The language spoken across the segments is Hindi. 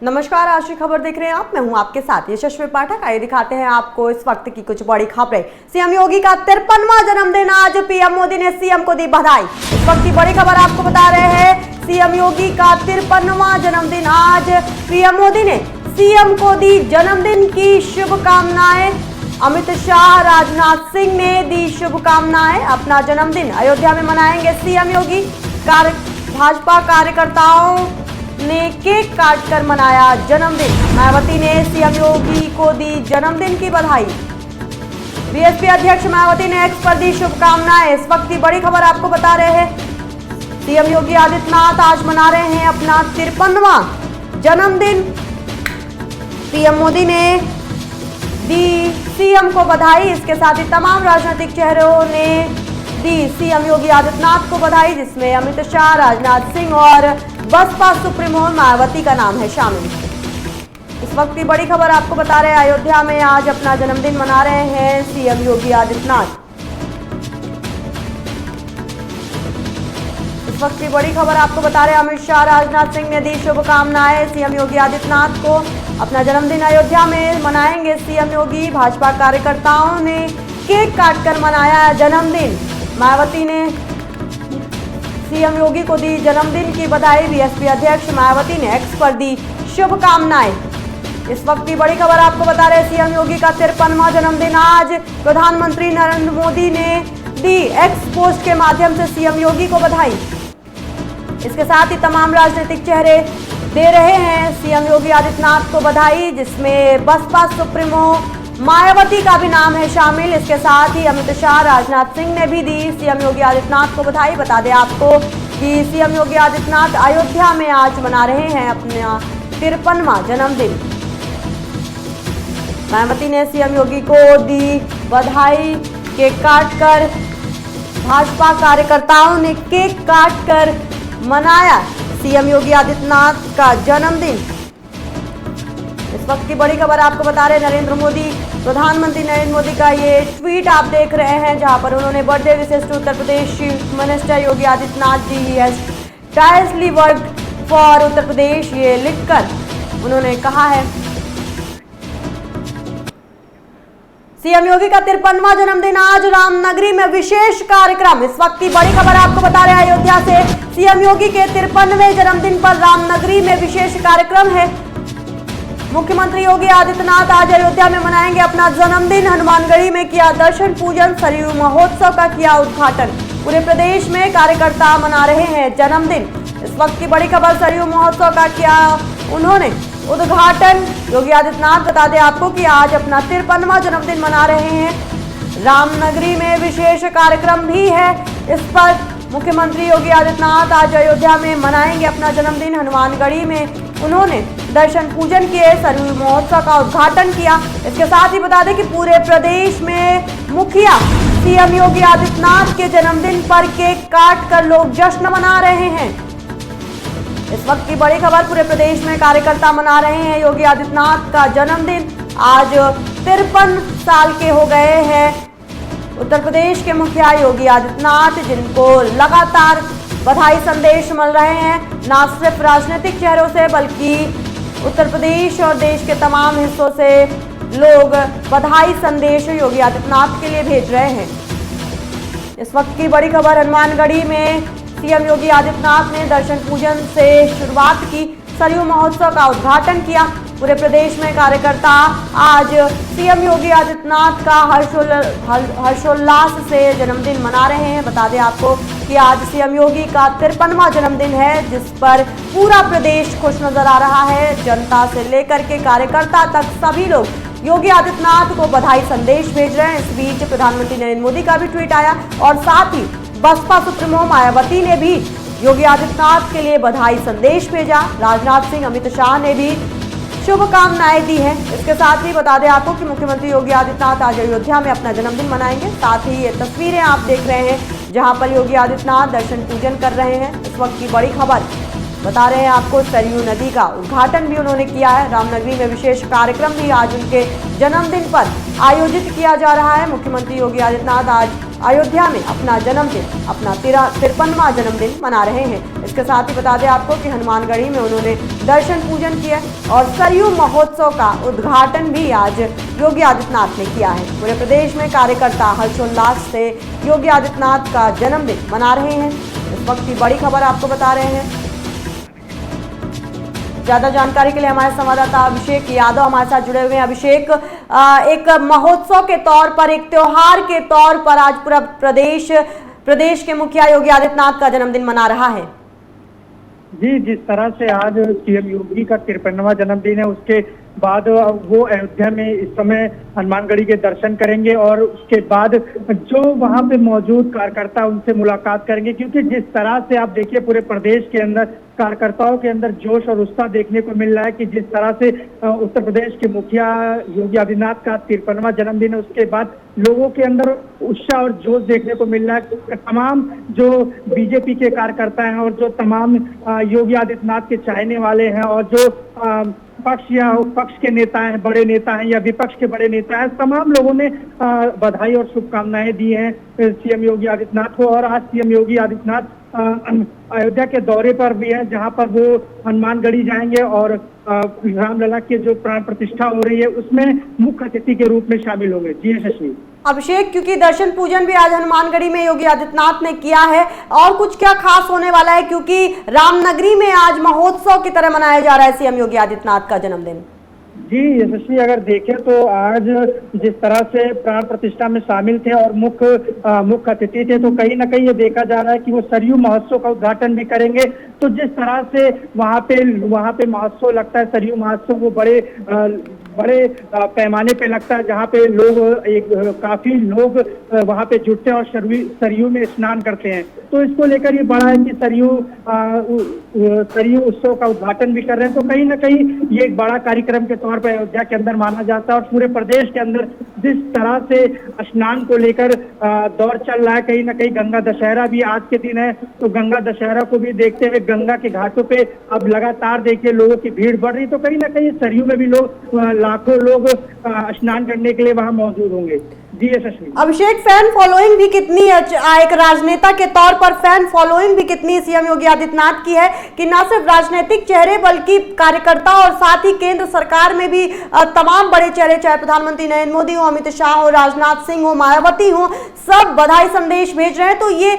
नमस्कार, आज की खबर देख रहे हैं आप। मैं हूं आपके साथ यशस्वी पाठक। आइए दिखाते हैं आपको इस वक्त की कुछ बड़ी खबरें। सीएम योगी का 53वां जन्मदिन आज, पीएम मोदी ने सीएम को दी बधाई। इस वक्त की बड़ी खबर आपको बता रहे हैं, सीएम योगी का 53वां जन्मदिन आज, पीएम मोदी ने सीएम को दी जन्मदिन की शुभकामनाएं। अमित शाह, राजनाथ सिंह ने दी शुभकामनाएं। अपना जन्मदिन अयोध्या में मनाएंगे सीएम योगी। भाजपा कार्यकर्ताओं ने केक काटकर मनाया जन्मदिन। मायावती ने सीएम योगी को दी जन्मदिन की बधाई। बीएसपी अध्यक्ष मायावती ने एक्स पर दी शुभकामनाएं। इस वक्त की बड़ी खबर आपको बता रहे हैं, सीएम योगी आदित्यनाथ आज मना रहे हैं अपना 53वां जन्मदिन। पीएम मोदी ने दी सीएम को बधाई। इसके साथ ही तमाम राजनीतिक चेहरों ने दी सीएम योगी आदित्यनाथ को बधाई, जिसमें अमित शाह, राजनाथ सिंह और बसपा सुप्रीमो मायावती का नाम है शामिल। इस वक्त की बड़ी खबर आपको बता रहे हैं, अयोध्या में आज अपना जन्मदिन मना रहे हैं सीएम योगी आदित्यनाथ। इस वक्त की बड़ी खबर आपको बता रहे हैं, अमित शाह, राजनाथ सिंह ने दी शुभकामनाएं सीएम योगी आदित्यनाथ को। अपना जन्मदिन अयोध्या में मनाएंगे सीएम योगी। भाजपा कार्यकर्ताओं ने केक काटकर मनाया जन्मदिन। मायावती ने सीएम योगी को दी जन्मदिन की बधाई। बीएसपी अध्यक्ष मायावती ने एक्स पर दी शुभकामनाएं। इस वक्त की बड़ी खबर आपको बता रहे हैं, सीएम योगी का 53वां जन्मदिन आज, प्रधानमंत्री नरेंद्र मोदी ने दी एक्स पोस्ट के माध्यम से सीएम योगी को बधाई। इसके साथ ही तमाम राजनीतिक चेहरे दे रहे हैं सीएम योगी आदित्यनाथ को बधाई, जिसमें बसपा सुप्रीमो मायावती का भी नाम है शामिल। इसके साथ ही अमित शाह, राजनाथ सिंह ने भी दी सीएम योगी आदित्यनाथ को बधाई। बता दें आपको कि सीएम योगी आदित्यनाथ अयोध्या में आज मना रहे हैं अपना 53वां जन्मदिन। मायावती ने सीएम योगी को दी बधाई। केक काटकर भाजपा कार्यकर्ताओं ने केक काटकर मनाया सीएम योगी आदित्यनाथ का जन्मदिन। इस वक्त की बड़ी खबर आपको बता रहे हैं, नरेंद्र मोदी, प्रधानमंत्री नरेंद्र मोदी का ये ट्वीट आप देख रहे हैं, जहां पर उन्होंने birthday wishes to Uttar Pradesh chief minister Yogi Adityanath ji, he has tirelessly worked for Uttar Pradesh, ये लिखकर उन्होंने कहा है। सीएम योगी का 53वां जन्मदिन आज, रामनगरी में विशेष कार्यक्रम। इस वक्त की बड़ी खबर आपको बता रहे हैं, अयोध्या से सीएम योगी के 53वें जन्मदिन पर रामनगरी में विशेष कार्यक्रम है। मुख्यमंत्री योगी आदित्यनाथ आज अयोध्या में मनाएंगे अपना जन्मदिन। हनुमानगढ़ी में किया दर्शन पूजन, सरयू महोत्सव का किया उद्घाटन। पूरे प्रदेश में कार्यकर्ता मना रहे हैं जन्मदिन। इस वक्त की बड़ी खबर, सरयू महोत्सव का किया उन्होंने उद्घाटन। योगी आदित्यनाथ बता दें आपको कि आज अपना 53वां जन्मदिन मना रहे हैं। रामनगरी में विशेष कार्यक्रम भी है। इस पर मुख्यमंत्री योगी आदित्यनाथ आज अयोध्या में मनाएंगे अपना जन्मदिन। हनुमानगढ़ी में उन्होंने दर्शन पूजन किए, सरयू महोत्सव का उद्घाटन किया। इसके साथ ही बता दें कि पूरे प्रदेश में मुखिया सीएम योगी आदित्यनाथ के जन्मदिन पर केक काट कर लोग जश्न मना रहे हैं। इस वक्त की बड़ी खबर, पूरे प्रदेश में कार्यकर्ता मना रहे हैं योगी आदित्यनाथ का जन्मदिन। आज 53 साल के हो गए हैं उत्तर प्रदेश के मुखिया योगी आदित्यनाथ, जिनको लगातार बधाई संदेश मिल रहे हैं, न सिर्फ राजनीतिक चेहरों से बल्कि उत्तर प्रदेश और देश के तमाम हिस्सों से लोग बधाई संदेश योगी आदित्यनाथ के लिए भेज रहे हैं। इस वक्त की बड़ी खबर, हनुमानगढ़ी में सीएम योगी आदित्यनाथ ने दर्शन पूजन से शुरुआत की, सरयू महोत्सव का उद्घाटन किया। पूरे प्रदेश में कार्यकर्ता आज सीएम योगी आदित्यनाथ का हर्षोल्लास से जन्मदिन मना रहे हैं। बता दें आपको कि आज सीएम योगी का 53वां जन्मदिन है, जिस पर पूरा प्रदेश खुश नजर आ रहा है। जनता से लेकर के कार्यकर्ता तक सभी लोग योगी आदित्यनाथ को बधाई संदेश भेज रहे हैं। इस बीच प्रधानमंत्री नरेंद्र मोदी का भी ट्वीट आया और साथ ही बसपा सुप्रीमो मायावती ने भी योगी आदित्यनाथ के लिए बधाई संदेश भेजा। राजनाथ सिंह, अमित शाह ने भी शुभकामनाएं दी हैं। इसके साथ ही बता दें आपको कि मुख्यमंत्री योगी आदित्यनाथ आज अयोध्या में अपना जन्मदिन मनाएंगे। साथ ही ये तस्वीरें आप देख रहे हैं, जहां पर योगी आदित्यनाथ दर्शन पूजन कर रहे हैं। इस वक्त की बड़ी खबर, बता रहे हैं आपको सरयू नदी का उद्घाटन भी उन्होंने किया है। रामनगरी में विशेष कार्यक्रम भी आज उनके जन्मदिन पर आयोजित किया जा रहा है। मुख्यमंत्री योगी आदित्यनाथ आज अयोध्या में अपना जन्मदिन, अपना 53वां जन्मदिन मना रहे हैं। इसके साथ ही बता दें आपको कि हनुमानगढ़ी में उन्होंने दर्शन पूजन किया और सरयू महोत्सव का उद्घाटन भी आज योगी आदित्यनाथ ने किया है। पूरे प्रदेश में कार्यकर्ता हर्षोल्लास से योगी आदित्यनाथ का जन्मदिन मना रहे हैं। इस वक्त की बड़ी खबर आपको बता रहे हैं। ज्यादा जानकारी के लिए हमारे संवाददाता अभिषेक यादव हमारे साथ जुड़े हुए हैं। अभिषेक, एक महोत्सव के तौर पर, एक त्योहार के तौर पर आज पूरा प्रदेश के मुखिया योगी आदित्यनाथ का जन्मदिन मना रहा है। जी, जिस तरह से आज सीएम योगी का 53वां जन्मदिन है, उसके बाद वो अयोध्या में इस समय हनुमानगढ़ी के दर्शन करेंगे और उसके बाद जो वहां पे मौजूद कार्यकर्ता उनसे मुलाकात करेंगे। क्योंकि जिस तरह से आप देखिए पूरे प्रदेश के अंदर कार्यकर्ताओं के अंदर जोश और उत्साह देखने को मिल रहा है कि जिस तरह से उत्तर प्रदेश के मुखिया योगी आदित्यनाथ का 53वां जन्मदिन है, उसके बाद लोगों के अंदर उत्साह और जोश देखने को मिल रहा है। तमाम जो बीजेपी के कार्यकर्ता हैं और जो तमाम योगी आदित्यनाथ के चाहने वाले हैं और जो पक्ष के नेता हैं, बड़े नेता हैं या विपक्ष के बड़े नेता हैं, तमाम लोगों ने बधाई और शुभकामनाएं दी हैं सीएम योगी आदित्यनाथ को। और आज सीएम योगी आदित्यनाथ अयोध्या के दौरे पर भी है, जहां पर वो हनुमानगढ़ी जाएंगे और रामलला के जो प्राण प्रतिष्ठा हो रही है उसमें मुख्य अतिथि के रूप में शामिल होंगे। जी शशि। अभिषेक, क्योंकि दर्शन पूजन भी आज हनुमानगढ़ी में योगी आदित्यनाथ ने किया है, और कुछ क्या खास होने वाला है क्योंकि रामनगरी में आज महोत्सव की तरह मनाया जा रहा है सीएम योगी आदित्यनाथ का जन्मदिन? जी यशस्वी, अगर देखें तो आज जिस तरह से प्राण प्रतिष्ठा में शामिल थे और मुख्य अतिथि थे, तो कहीं ना कहीं ये देखा जा रहा है कि वो सरयू महोत्सव का उद्घाटन भी करेंगे। तो जिस तरह से वहाँ पे महोत्सव लगता है, सरयू महोत्सव, वो बड़े पैमाने पे लगता है, जहाँ पे काफी लोग वहाँ पे जुटते हैं और सरयू में स्नान करते हैं। तो इसको लेकर ये बड़ा है कि सरयू उत्सव का उद्घाटन भी कर रहे हैं। तो कहीं ना कहीं ये एक बड़ा कार्यक्रम के तौर पर अयोध्या के अंदर माना जाता है। और पूरे प्रदेश के अंदर जिस तरह से स्नान को लेकर दौर चल रहा है, कहीं ना कहीं गंगा दशहरा भी आज के दिन है, तो गंगा दशहरा को भी देखते हुए गंगा के घाटों पे अब लगातार देखिए लोगों की भीड़ बढ़ रही। तो कहीं ना कहीं सरयू में भी लाखों लोग स्नान करने के लिए वहां मौजूद होंगे। जी शशि। अभिषेक, फैन फॉलोइंग भी कितनी, एक राजनेता के तौर पर फैन फॉलोइंग भी कितनी सीएम योगी आदित्यनाथ की है कि न सिर्फ राजनीतिक चेहरे बल्कि कार्यकर्ता और साथ ही केंद्र सरकार में भी तमाम बड़े चेहरे, चाहे प्रधानमंत्री नरेंद्र मोदी हो, अमित शाह हो, राजनाथ सिंह हो, मायावती हो, सब बधाई संदेश भेज रहे हैं। तो ये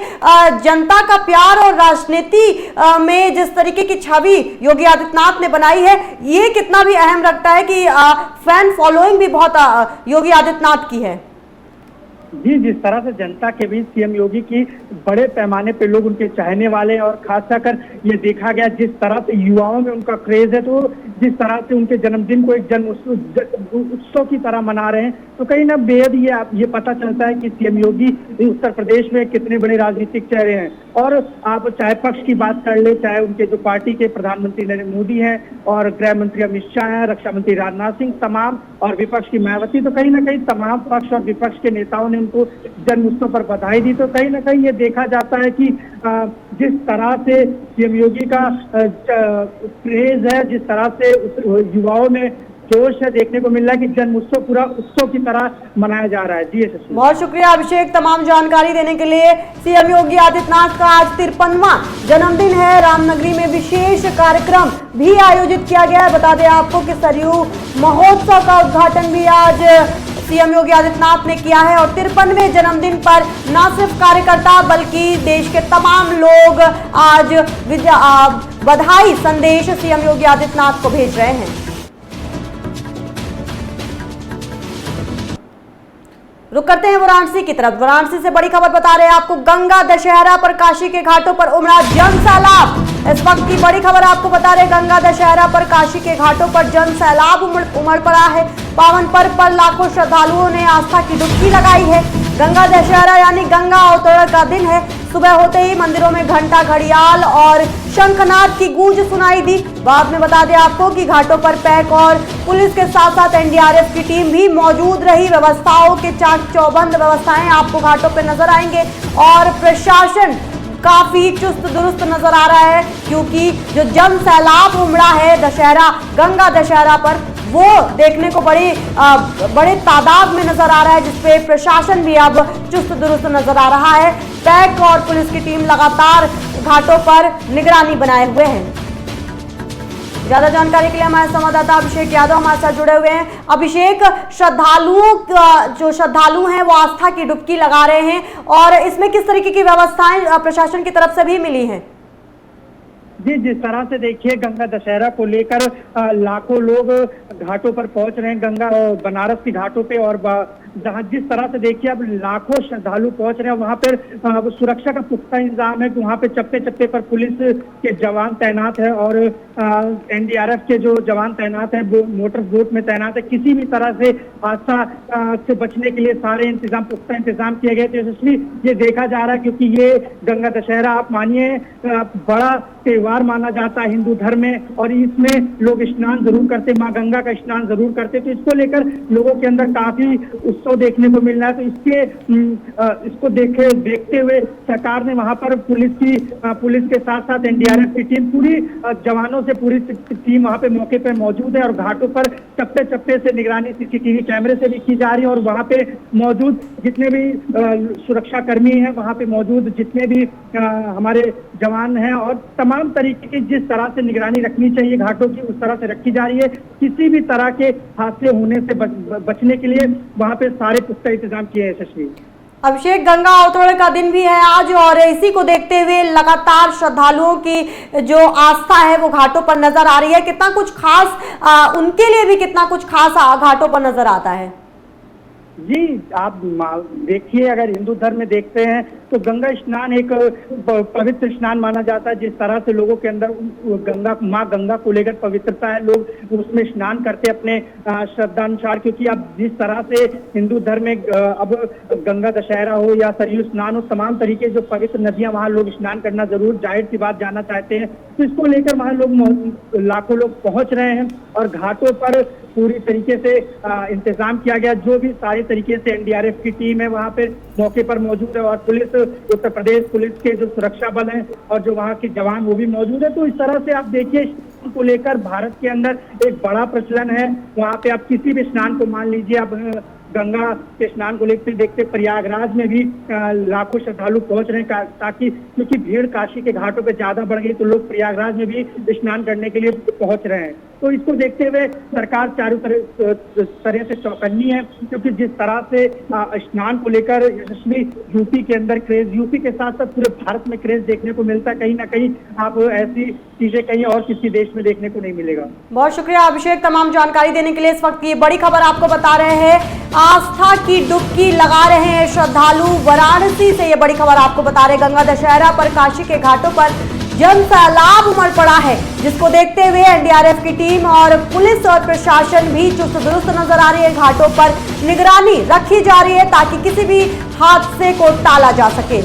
जनता का प्यार और राजनीति में जिस तरीके की छवि योगी आदित्यनाथ ने बनाई है, ये कितना भी अहम रखता है कि फैन फॉलोइंग भी बहुत योगी आदित्यनाथ की है। जी, जिस तरह से जनता के बीच सीएम योगी की बड़े पैमाने पे लोग उनके चाहने वाले और खास कर ये देखा गया जिस तरह से युवाओं में उनका क्रेज है, तो जिस तरह से उनके जन्मदिन को एक जन्म उत्सव की तरह मना रहे हैं, तो कहीं ना बेहद ये पता चलता है कि सीएम योगी उत्तर प्रदेश में कितने बड़े राजनीतिक चेहरे हैं। और आप चाहे पक्ष की बात कर ले, चाहे उनके जो पार्टी के प्रधानमंत्री नरेंद्र मोदी हैं और गृह मंत्री अमित शाह हैं, रक्षा मंत्री राजनाथ सिंह, तमाम, और विपक्ष की मायावती, तो कहीं ना कहीं तमाम पक्ष और विपक्ष के नेताओं ने उनको जन्म उत्सव पर बधाई दी। तो कहीं ना कहीं ये देखा जाता है कि जिस तरह से सीएम योगी का क्रेज है, जिस तरह से युवाओं में जोश है, देखने को मिल रहा है कि जन्म उत्सव पूरा उत्सव की तरह मनाया जा रहा है। जी शशि। बहुत शुक्रिया अभिषेक तमाम जानकारी देने के लिए। सीएम योगी आदित्यनाथ का आज 53वां जन्मदिन है। रामनगरी में विशेष कार्यक्रम भी आयोजित किया गया है। बता दें आपको कि सरयू महोत्सव का उद्घाटन भी आज सीएम योगी आदित्यनाथ ने किया है और 53वें जन्मदिन पर न सिर्फ कार्यकर्ता बल्कि देश के तमाम लोग आज बधाई संदेश सीएम योगी आदित्यनाथ को भेज रहे हैं। रुक करते हैं वाराणसी की तरफ। वाराणसी से बड़ी खबर बता रहे हैं आपको, गंगा दशहरा पर काशी के घाटों पर उमड़ा जन सैलाब। इस वक्त की बड़ी खबर आपको बता रहे, गंगा दशहरा पर काशी के घाटों पर जन सैलाब उमड़ पड़ा है। पावन पर्व पर लाखों श्रद्धालुओं ने आस्था की डुबकी लगाई है। गंगा दशहरा यानी गंगा अवतरण का दिन है। सुबह होते ही मंदिरों में घंटा, घड़ियाल और शंखनाद की गूंज सुनाई दी। बाद में बता दें आपको कि घाटों पर पैक और पुलिस के साथ साथ एनडीआरएफ की टीम भी मौजूद रही। व्यवस्थाओं के चाक चौबंद व्यवस्थाएं आपको घाटों पर नजर आएंगे और प्रशासन काफी चुस्त दुरुस्त नजर आ रहा है, क्योंकि जो जन सैलाब उमड़ा है दशहरा, गंगा दशहरा पर, वो देखने को बड़े तादाद में नजर आ रहा है, जिसपे प्रशासन भी अब चुस्त दुरुस्त नजर आ रहा है। पैक और पुलिस की टीम लगातार घाटों पर निगरानी बनाए हुए हैं। ज्यादा जानकारी के लिए हमारे संवाददाता अभिषेक यादव हमारे साथ जुड़े हुए हैं। अभिषेक, जो श्रद्धालु हैं वो आस्था की डुबकी लगा रहे हैं, और इसमें किस तरीके की व्यवस्थाएं प्रशासन की तरफ से भी मिली हैं? जी, जिस तरह से देखिए गंगा दशहरा को लेकर लाखों लोग घाटों पर पहुंच रहे हैं, गंगा बनारस की घाटों पे, और जहां जिस तरह से देखिए अब लाखों श्रद्धालु पहुंच रहे हैं, वहां पर सुरक्षा का पुख्ता इंतजाम है। वहां पे चप्पे चप्पे पर पुलिस के जवान तैनात है, और एनडीआरएफ के जो जवान तैनात है वो मोटर बोट में तैनात है। किसी भी तरह से हादसा से बचने के लिए सारे पुख्ता इंतजाम किए गए थे। यशस्वी, ये देखा जा रहा है क्योंकि ये गंगा दशहरा आप मानिए बड़ा त्योहार माना जाता है हिंदू धर्म में, और इसमें लोग स्नान जरूर करते, माँ गंगा का स्नान जरूर करते। तो इसको लेकर लोगों के अंदर काफी उत्सव देखने को मिल रहा है। तो इसको देखते हुए सरकार ने वहां पर पुलिस के साथ साथ एनडीआरएफ की टीम, पूरी जवानों से पूरी टीम वहां पे मौके पर मौजूद है, और घाटों पर चप्पे चप्पे से निगरानी सीसीटीवी कैमरे से भी की जा रही है। और वहां पे मौजूद जितने भी सुरक्षा कर्मी हैं, वहां पे मौजूद जितने भी हमारे जवान हैं, और तमाम तरीके की जिस तरह से निगरानी रखनी चाहिए घाटों की, उस तरह से रखी जा रही है। किसी भी तरह के हादसे होने से बचने के लिए वहां पे सारे पुख्ता इंतजाम किए हैं। यशस्वी, अभिषेक, गंगा अवतरण का दिन भी है आज, और इसी को देखते हुए लगातार श्रद्धालुओं की जो आस्था है वो घाटों पर नजर आ रही है। कितना कुछ खास उनके लिए भी कितना कुछ खास घाटों पर नजर आता है? जी, आप देखिए, अगर हिंदू धर्म में देखते हैं तो गंगा स्नान एक पवित्र स्नान माना जाता है। जिस तरह से लोगों के अंदर माँ गंगा को लेकर पवित्रता है, लोग उसमें स्नान करते अपने श्रद्धानुसार, क्योंकि अब जिस तरह से हिंदू धर्म में अब गंगा दशहरा हो या सरयू स्नान हो, तमाम तरीके जो पवित्र नदियां, वहां लोग स्नान करना जरूर जाहिर सी बात जाना चाहते हैं। तो इसको लेकर वहां लोग लाखों लोग पहुंच रहे हैं, और घाटों पर पूरी तरीके से इंतजाम किया गया। जो भी सारे तरीके से एनडीआरएफ की टीम है वहां पे मौके पर मौजूद है, और पुलिस, उत्तर प्रदेश पुलिस के जो सुरक्षा बल हैं और जो वहां के जवान वो भी मौजूद है। तो इस तरह से आप देखिए को लेकर भारत के अंदर एक बड़ा प्रचलन है। वहां पे आप किसी भी स्नान को मान लीजिए, अब गंगा के स्नान को लेकर देखते प्रयागराज में भी लाखों श्रद्धालु पहुंच रहे हैं, ताकि क्योंकि भीड़ काशी के घाटों पे ज्यादा बढ़ गई, तो लोग प्रयागराज में भी स्नान करने के लिए पहुंच रहे हैं। तो इसको देखते हुए सरकार चारों तरह से चौकन्नी है, क्योंकि जिस तरह से स्नान को लेकर यशस्वी यूपी के अंदर क्रेज, यूपी के साथ साथ पूरे भारत में क्रेज देखने को मिलता है। कहीं ना कहीं आप ऐसी चीजें कहीं और किसी देश में देखने को नहीं मिलेगा। बहुत शुक्रिया अभिषेक, तमाम जानकारी देने के लिए। इस वक्त की बड़ी खबर आपको बता रहे हैं, आस्था की डुबकी लगा रहे हैं श्रद्धालु वाराणसी से। ये बड़ी खबर आपको बता रहे, गंगा दशहरा पर काशी के घाटों पर जन सैलाब उमड़ पड़ा है, जिसको देखते हुए एनडीआरएफ की टीम और पुलिस और प्रशासन भी चुस्त दुरुस्त नजर आ रही है। घाटों पर निगरानी रखी जा रही है ताकि किसी भी हादसे को टाला जा सके।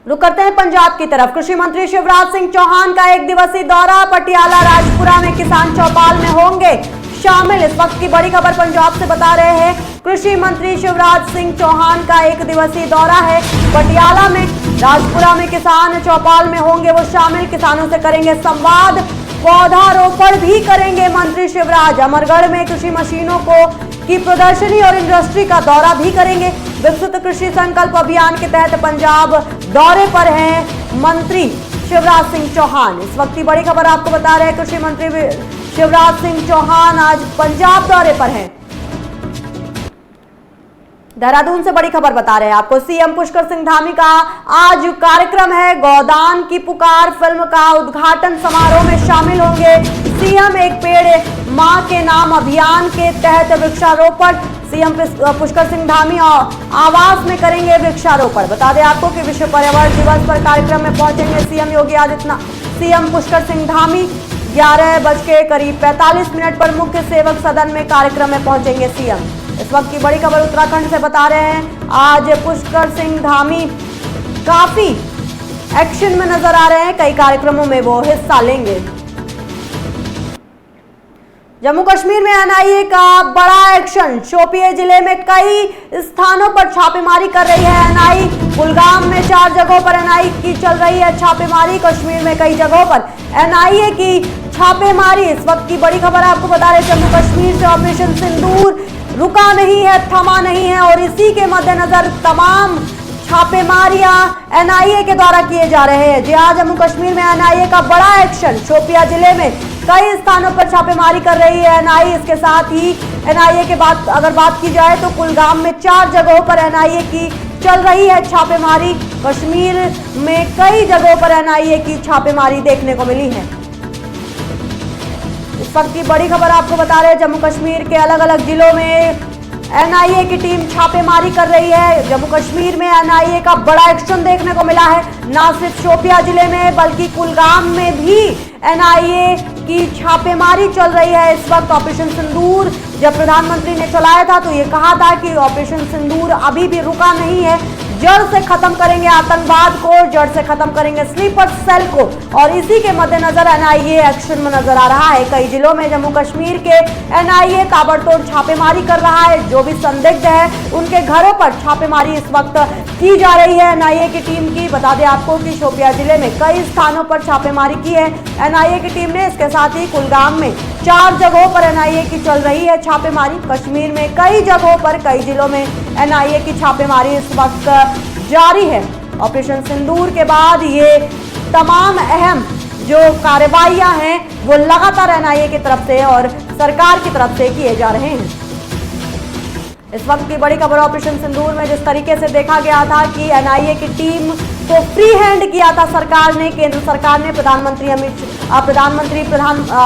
रुक करते हैं पंजाब की तरफ। कृषि मंत्री शिवराज सिंह चौहान का 1 दिवसीय दौरा, पटियाला राजपुरा में किसान चौपाल में होंगे शामिल। इस वक्त की बड़ी खबर पंजाब से बता रहे हैं, कृषि मंत्री शिवराज सिंह चौहान का 1 दिवसीय दौरा है। पटियाला में राजपुरा में किसान चौपाल में होंगे वो शामिल, किसानों से करेंगे संवाद, पौधारोपण भी करेंगे मंत्री शिवराज। अमरगढ़ में कृषि मशीनों की प्रदर्शनी और इंडस्ट्री का दौरा भी करेंगे। विकसित कृषि संकल्प अभियान के तहत पंजाब दौरे पर हैं मंत्री शिवराज सिंह चौहान। इस वक्त की बड़ी खबर आपको बता रहे हैं, कृषि मंत्री शिवराज सिंह चौहान आज पंजाब दौरे पर हैं। देहरादून से बड़ी खबर बता रहे हैं आपको, सीएम पुष्कर सिंह धामी का आज कार्यक्रम है। गोदान की पुकार फिल्म का उद्घाटन समारोह में शामिल होंगे सीएम। एक पेड़ मां के नाम अभियान के तहत वृक्षारोपण, सीएम पुष्कर सिंह धामी आवास में करेंगे वृक्षारोपण। बता दें आपको कि विश्व पर्यावरण दिवस पर कार्यक्रम में पहुंचेंगे सीएम योगी आदित्यनाथ। सीएम पुष्कर सिंह धामी 11:45 पर मुख्य सेवक सदन में कार्यक्रम में पहुंचेंगे सीएम। इस वक्त की बड़ी खबर उत्तराखंड से बता रहे हैं, आज पुष्कर सिंह धामी काफी एक्शन में नजर आ रहे हैं, कई कार्यक्रमों में वो हिस्सा लेंगे। जम्मू कश्मीर में एनआईए का बड़ा एक्शन, शोपियां जिले में कई स्थानों पर छापेमारी कर रही है एनआईए। कुलगाम में 4 जगहों पर एनआईए की चल रही है छापेमारी। कश्मीर में कई जगहों पर एनआईए की छापेमारी। इस वक्त की बड़ी खबर आपको बता रहे, जम्मू कश्मीर से ऑपरेशन सिंदूर रुका नहीं है, थमा नहीं है और इसी के मद्देनजर तमाम छापेमारियां एनआईए के द्वारा किए जा रहे हैं। जी हाँ, जम्मू कश्मीर में एनआईए का बड़ा एक्शन। शोपिया जिले में कई स्थानों पर छापेमारी कर रही है एनआईए। इसके साथ ही एनआईए के बाद अगर बात की जाए तो कुलगाम में 4 जगहों पर एनआईए की चल रही है छापेमारी। कश्मीर में कई जगहों पर एनआईए की छापेमारी देखने को मिली है। इस वक्त की बड़ी खबर आपको बता रहे हैं, जम्मू कश्मीर के अलग अलग जिलों में एनआईए की टीम छापेमारी कर रही है। जम्मू कश्मीर में एनआईए का बड़ा एक्शन देखने को मिला है, न सिर्फ शोपिया जिले में बल्कि कुलगाम में भी एनआईए की छापेमारी चल रही है। इस वक्त ऑपरेशन सिंदूर जब प्रधानमंत्री ने चलाया था तो ये कहा था कि ऑपरेशन सिंदूर अभी भी रुका नहीं है, जड़ से खत्म करेंगे आतंकवाद को, जड़ से खत्म करेंगे स्लीपर सेल को और इसी के मद्देनजर एनआईए एक्शन में नजर आ रहा है। कई जिलों में जम्मू कश्मीर के एनआईए ताबड़तोड़ छापेमारी कर रहा है। जो भी संदिग्ध है उनके घरों पर छापेमारी इस वक्त की जा रही है एनआईए की टीम की। बता दें आपको कि शोपिया जिले में कई स्थानों पर छापेमारी की है एनआईए की टीम ने। इसके साथ ही कुलगाम में 4 जगहों पर एनआईए की चल रही है छापेमारी। कश्मीर में कई जगहों पर कई जिलों में एनआईए की छापेमारी इस वक्त जारी है। ऑपरेशन सिंदूर के बाद ये तमाम अहम जो कार्रवाइयां हैं वो लगातार एनआईए की तरफ से और सरकार की तरफ से किए जा रहे हैं। इस वक्त की बड़ी खबर ऑपरेशन सिंदूर में जिस तरीके से देखा गया था कि एनआईए की टीम को फ्री हैंड किया था सरकार ने, केंद्र सरकार ने, प्रधानमंत्री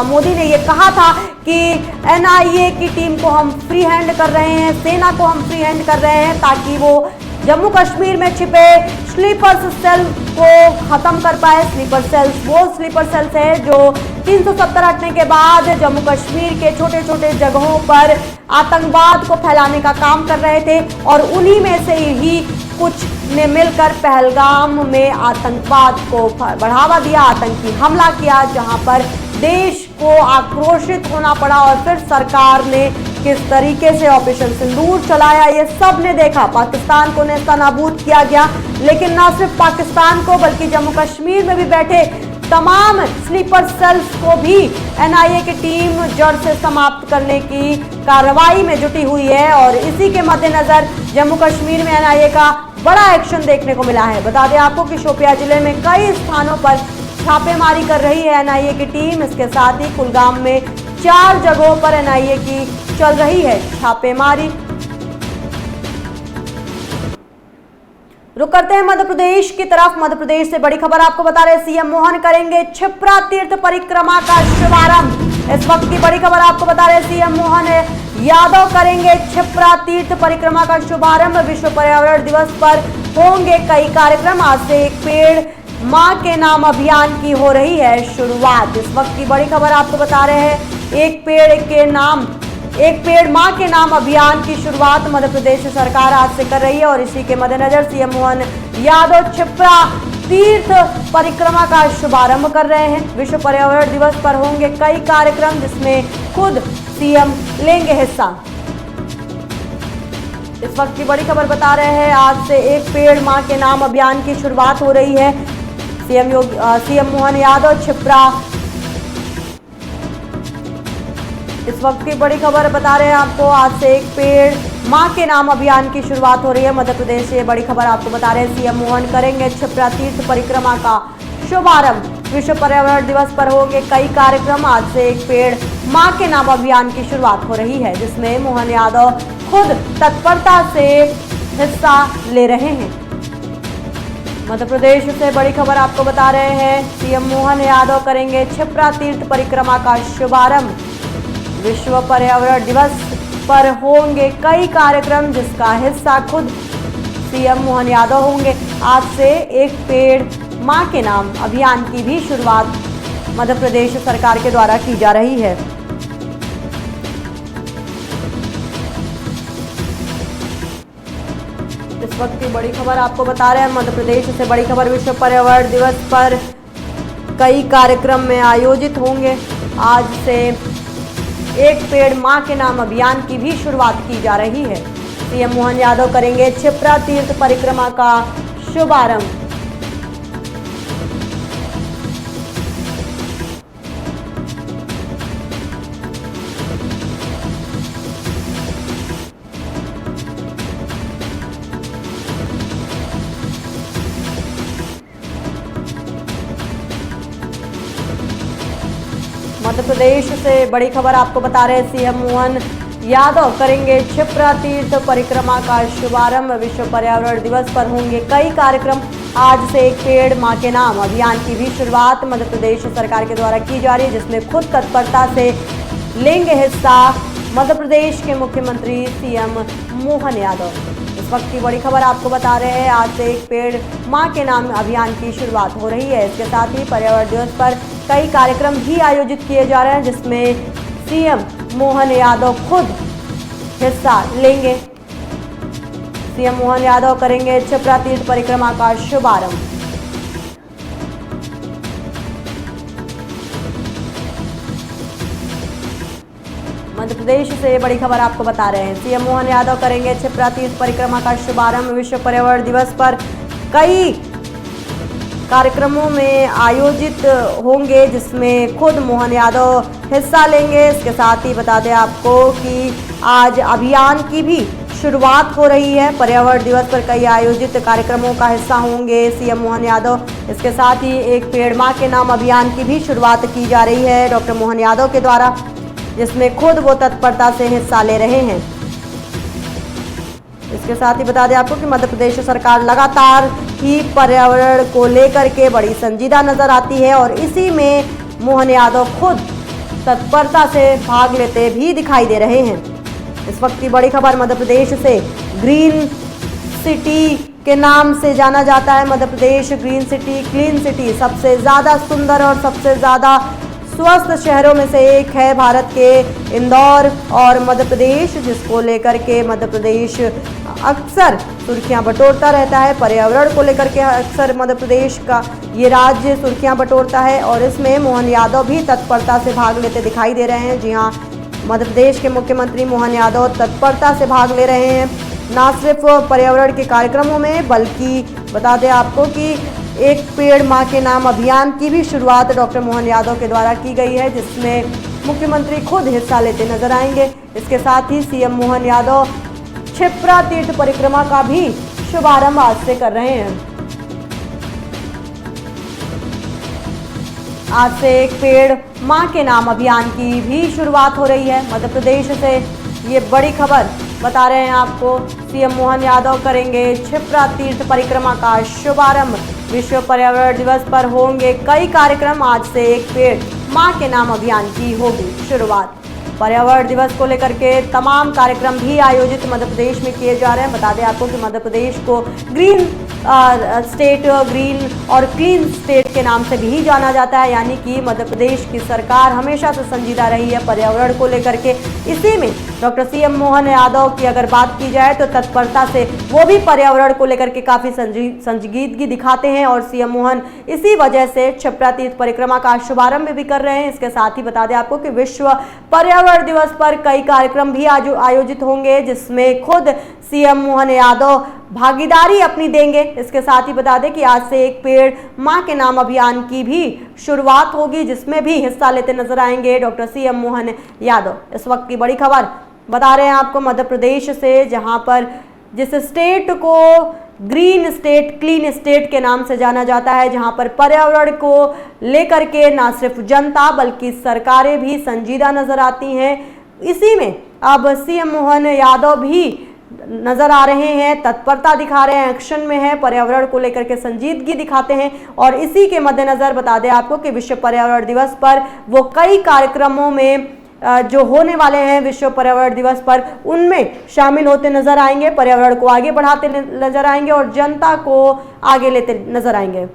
मोदी ने ये कहा था कि एनआईए की टीम को हम फ्री हैंड कर रहे हैं, सेना को हम फ्री हैंड कर रहे हैं ताकि वो जम्मू कश्मीर में छिपे स्लीपर सेल को खत्म कर पाए। स्लीपर सेल्स वो स्लीपर सेल्स है जो 370 हटने के बाद जम्मू कश्मीर के छोटे छोटे जगहों पर आतंकवाद को फैलाने का काम कर रहे थे और उन्हीं में से ही कुछ ने मिलकर पहलगाम में आतंकवाद को बढ़ावा दिया, आतंकी हमला किया, जहां पर देश को आक्रोशित होना पड़ा और फिर सरकार ने किस तरीके से ऑपरेशन सिंदूर चलाया ये सब ने देखा। पाकिस्तान को नेस्तनाबूद किया गया, लेकिन न सिर्फ पाकिस्तान को बल्कि जम्मू कश्मीर में भी बैठे तमाम स्लीपर सेल्स को भी एनआईए की टीम जड़ से समाप्त करने की कार्रवाई में जुटी हुई है और इसी के मद्देनजर जम्मू कश्मीर में एनआईए का बड़ा एक्शन देखने को मिला है। बता दें आपको कि शोपिया जिले में कई स्थानों पर छापेमारी कर रही है एनआईए की टीम। इसके साथ ही कुलगाम में 4 जगहों पर एनआईए की चल रही है छापेमारी। रुक करते हैं मध्य प्रदेश की तरफ। मध्य प्रदेश से बड़ी खबर आपको बता रहे, सीएम मोहन करेंगे क्षिप्रा तीर्थ परिक्रमा का शुभारंभ। इस वक्त की बड़ी खबर आपको बता रहे, सीएम मोहन यादव करेंगे क्षिप्रा तीर्थ परिक्रमा का शुभारंभ। विश्व पर्यावरण दिवस पर होंगे कई कार्यक्रम। आज से एक पेड़ मां के नाम अभियान की हो रही है शुरुआत। इस वक्त की बड़ी खबर आपको बता रहे हैं, एक पेड़ मां के नाम अभियान की शुरुआत मध्य प्रदेश सरकार आज से कर रही है और इसी के मद्देनजर सीएम मोहन यादव क्षिप्रा तीर्थ परिक्रमा का शुभारंभ कर रहे हैं। विश्व पर्यावरण दिवस पर होंगे कई कार्यक्रम जिसमें खुद सीएम लेंगे हिस्सा। इस वक्त की बड़ी खबर बता रहे हैं, आज से एक पेड़ मां के नाम अभियान की शुरुआत हो रही है। सीएम मोहन यादव क्षिप्रा। इस वक्त की बड़ी खबर बता रहे हैं आपको, आज से एक पेड़ मां के नाम अभियान की शुरुआत हो रही है मध्य प्रदेश से। बड़ी खबर आपको बता रहे हैं, सीएम मोहन करेंगे क्षिप्रा तीर्थ परिक्रमा का शुभारंभ। विश्व पर्यावरण दिवस पर होंगे कई कार्यक्रम। आज से एक पेड़ मां के नाम अभियान की शुरुआत हो रही है जिसमें मोहन यादव खुद तत्परता से हिस्सा ले रहे हैं। मध्य प्रदेश से बड़ी खबर आपको बता रहे हैं, सीएम मोहन यादव करेंगे क्षिप्रा तीर्थ परिक्रमा का शुभारंभ। विश्व पर्यावरण दिवस पर होंगे कई कार्यक्रम जिसका हिस्सा खुद सीएम मोहन यादव होंगे। आज से एक पेड़ मां के नाम अभियान की भी शुरुआत मध्य प्रदेश सरकार के द्वारा की जा रही है। इस वक्त की बड़ी खबर आपको बता रहे हैं, मध्य प्रदेश से बड़ी खबर, विश्व पर्यावरण दिवस पर कई कार्यक्रम में आयोजित होंगे। आज से एक पेड़ मां के नाम अभियान की भी शुरुआत की जा रही है। सीएम मोहन यादव करेंगे क्षिप्रा तीर्थ परिक्रमा का शुभारंभ। मध्य प्रदेश से बड़ी खबर आपको बता रहे हैं। सीएम मोहन यादव करेंगे क्षिप्रा तीर्थ परिक्रमा का शुभारंभ। विश्व पर्यावरण दिवस पर होंगे कई कार्यक्रम। आज से एक पेड़ मां के नाम अभियान की भी शुरुआत मध्य प्रदेश सरकार के द्वारा की जा रही है, जिसमें खुद तत्परता से लेंगे हिस्सा मध्य प्रदेश के मुख्यमंत्री सीएम मोहन यादव। इस वक्त की बड़ी खबर आपको बता रहे हैं। आज से एक पेड़ मां के नाम अभियान की शुरुआत हो रही है। इसके साथ ही पर्यावरण दिवस पर कई कार्यक्रम भी आयोजित किए जा रहे हैं, जिसमें सीएम मोहन यादव खुद हिस्सा लेंगे। सीएम मोहन यादव करेंगे क्षिप्रा तीर्थ परिक्रमा का शुभारंभ। मध्य प्रदेश से बड़ी खबर आपको बता रहे हैं। सीएम मोहन यादव करेंगे क्षिप्रा तीर्थ परिक्रमा का शुभारंभ। विश्व पर्यावरण दिवस पर कई कार्यक्रमों में आयोजित होंगे, जिसमें खुद मोहन यादव हिस्सा लेंगे। इसके साथ ही बता दें आपको कि आज अभियान की भी शुरुआत हो रही है। पर्यावरण दिवस पर कई आयोजित कार्यक्रमों का हिस्सा होंगे सीएम मोहन यादव। इसके साथ ही एक पेड़ मां के नाम अभियान की भी शुरुआत की जा रही है डॉक्टर मोहन यादव के द्वारा, जिसमें खुद वो तत्परता से हिस्सा ले रहे हैं। इसके साथ ही बता दें आपको कि मध्य प्रदेश सरकार लगातार ही पर्यावरण को लेकर के बड़ी संजीदा नजर आती है और इसी में मोहन यादव खुद तत्परता से भाग लेते भी दिखाई दे रहे हैं। इस वक्त की बड़ी खबर मध्य प्रदेश से। ग्रीन सिटी के नाम से जाना जाता है Madhya Pradesh. Green city, clean city, सबसे ज़्यादा सुंदर और सबसे ज़्यादा स्वस्थ शहरों में से एक है भारत के इंदौर और मध्य प्रदेश, जिसको लेकर के मध्य प्रदेश अक्सर सुर्खियां बटोरता रहता है। पर्यावरण को लेकर के अक्सर मध्य प्रदेश का ये राज्य सुर्खियां बटोरता है और इसमें मोहन यादव भी तत्परता से भाग लेते दिखाई दे रहे हैं। जी हाँ, मध्य प्रदेश के मुख्यमंत्री मोहन यादव तत्परता से भाग ले रहे हैं, ना सिर्फ पर्यावरण के कार्यक्रमों में, बल्कि बता दें आपको कि एक पेड़ मां के नाम अभियान की भी शुरुआत डॉक्टर मोहन यादव के द्वारा की गई है, जिसमें मुख्यमंत्री खुद हिस्सा लेते नजर आएंगे। इसके साथ ही सीएम मोहन यादव क्षिप्रा तीर्थ परिक्रमा का भी शुभारंभ आज से कर रहे हैं। आज से एक पेड़ मां के नाम अभियान की भी शुरुआत हो रही है। मध्य प्रदेश से ये बड़ी खबर बता रहे हैं आपको। सीएम मोहन यादव करेंगे क्षिप्रा तीर्थ परिक्रमा का शुभारंभ। विश्व पर्यावरण दिवस पर होंगे कई कार्यक्रम। आज से एक पेड़ मां के नाम अभियान की होगी शुरुआत। पर्यावरण दिवस को लेकर के तमाम कार्यक्रम भी आयोजित मध्य प्रदेश में किए जा रहे हैं। बता दें आपको कि मध्य प्रदेश को ग्रीन स्टेट, ग्रीन और क्लीन स्टेट के नाम से भी जाना जाता है, यानी कि मध्य प्रदेश की सरकार हमेशा से संजीदा रही है पर्यावरण को लेकर के। इसी में डॉक्टर सीएम मोहन यादव की अगर बात की जाए तो तत्परता से वो भी पर्यावरण को लेकर के काफ़ी संजीदगी दिखाते हैं और सीएम मोहन इसी वजह से क्षिप्रा तीर्थ परिक्रमा का शुभारंभ भी कर रहे हैं। इसके साथ ही बता दें आपको कि विश्व पर्यावरण दिवस पर कई कार्यक्रम भी आयोजित होंगे, जिसमें खुद सीएम मोहन यादव भागीदारी अपनी देंगे। इसके साथ ही बता दें कि आज से एक पेड़ मां के नाम अभियान की भी शुरुआत होगी, जिसमें भी हिस्सा लेते नजर आएंगे डॉक्टर सीएम मोहन यादव। इस वक्त की बड़ी खबर बता रहे हैं आपको मध्य प्रदेश से, जहां पर जिस स्टेट को ग्रीन स्टेट, क्लीन स्टेट के नाम से जाना जाता है, जहां पर पर्यावरण को लेकर के ना सिर्फ जनता बल्कि सरकारें भी संजीदा नजर आती हैं। इसी में अब सीएम मोहन यादव भी नजर आ रहे हैं, तत्परता दिखा रहे हैं, एक्शन में है, पर्यावरण को लेकर के संजीदगी दिखाते हैं और इसी के मद्देनजर बता दें आपको कि विश्व पर्यावरण दिवस पर वो कई कार्यक्रमों में जो होने वाले हैं विश्व पर्यावरण दिवस पर, उनमें शामिल होते नजर आएंगे, पर्यावरण को आगे बढ़ाते नजर आएंगे और जनता को आगे लेते नजर आएंगे।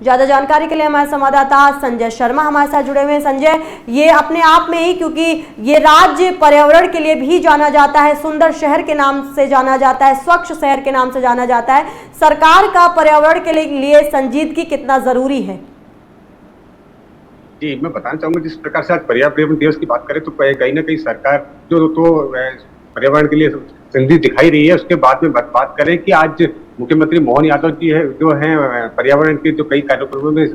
ज्यादा जानकारी के लिए हमारे संवाददाता संजय शर्मा हमारे साथ जुड़े हुए हैं। संजय, ये अपने आप में ही, क्योंकि ये राज्य पर्यावरण के लिए भी जाना जाता है, सुंदर शहर के नाम से जाना जाता है, स्वच्छ शहर के नाम से जाना जाता है, सरकार का पर्यावरण के लिए संजीदगी कितना जरूरी है? जी, मैं बताना चाहूंगा जिस प्रकार से आज पर्यावरण दिवस की बात करें तो कहीं ना कहीं सरकार जो तो पर्यावरण के लिए संधि दिखाई रही है। उसके बाद में बात करें कि आज मुख्यमंत्री मोहन यादव जी है जो है पर्यावरण के जो कई कार्यक्रमों में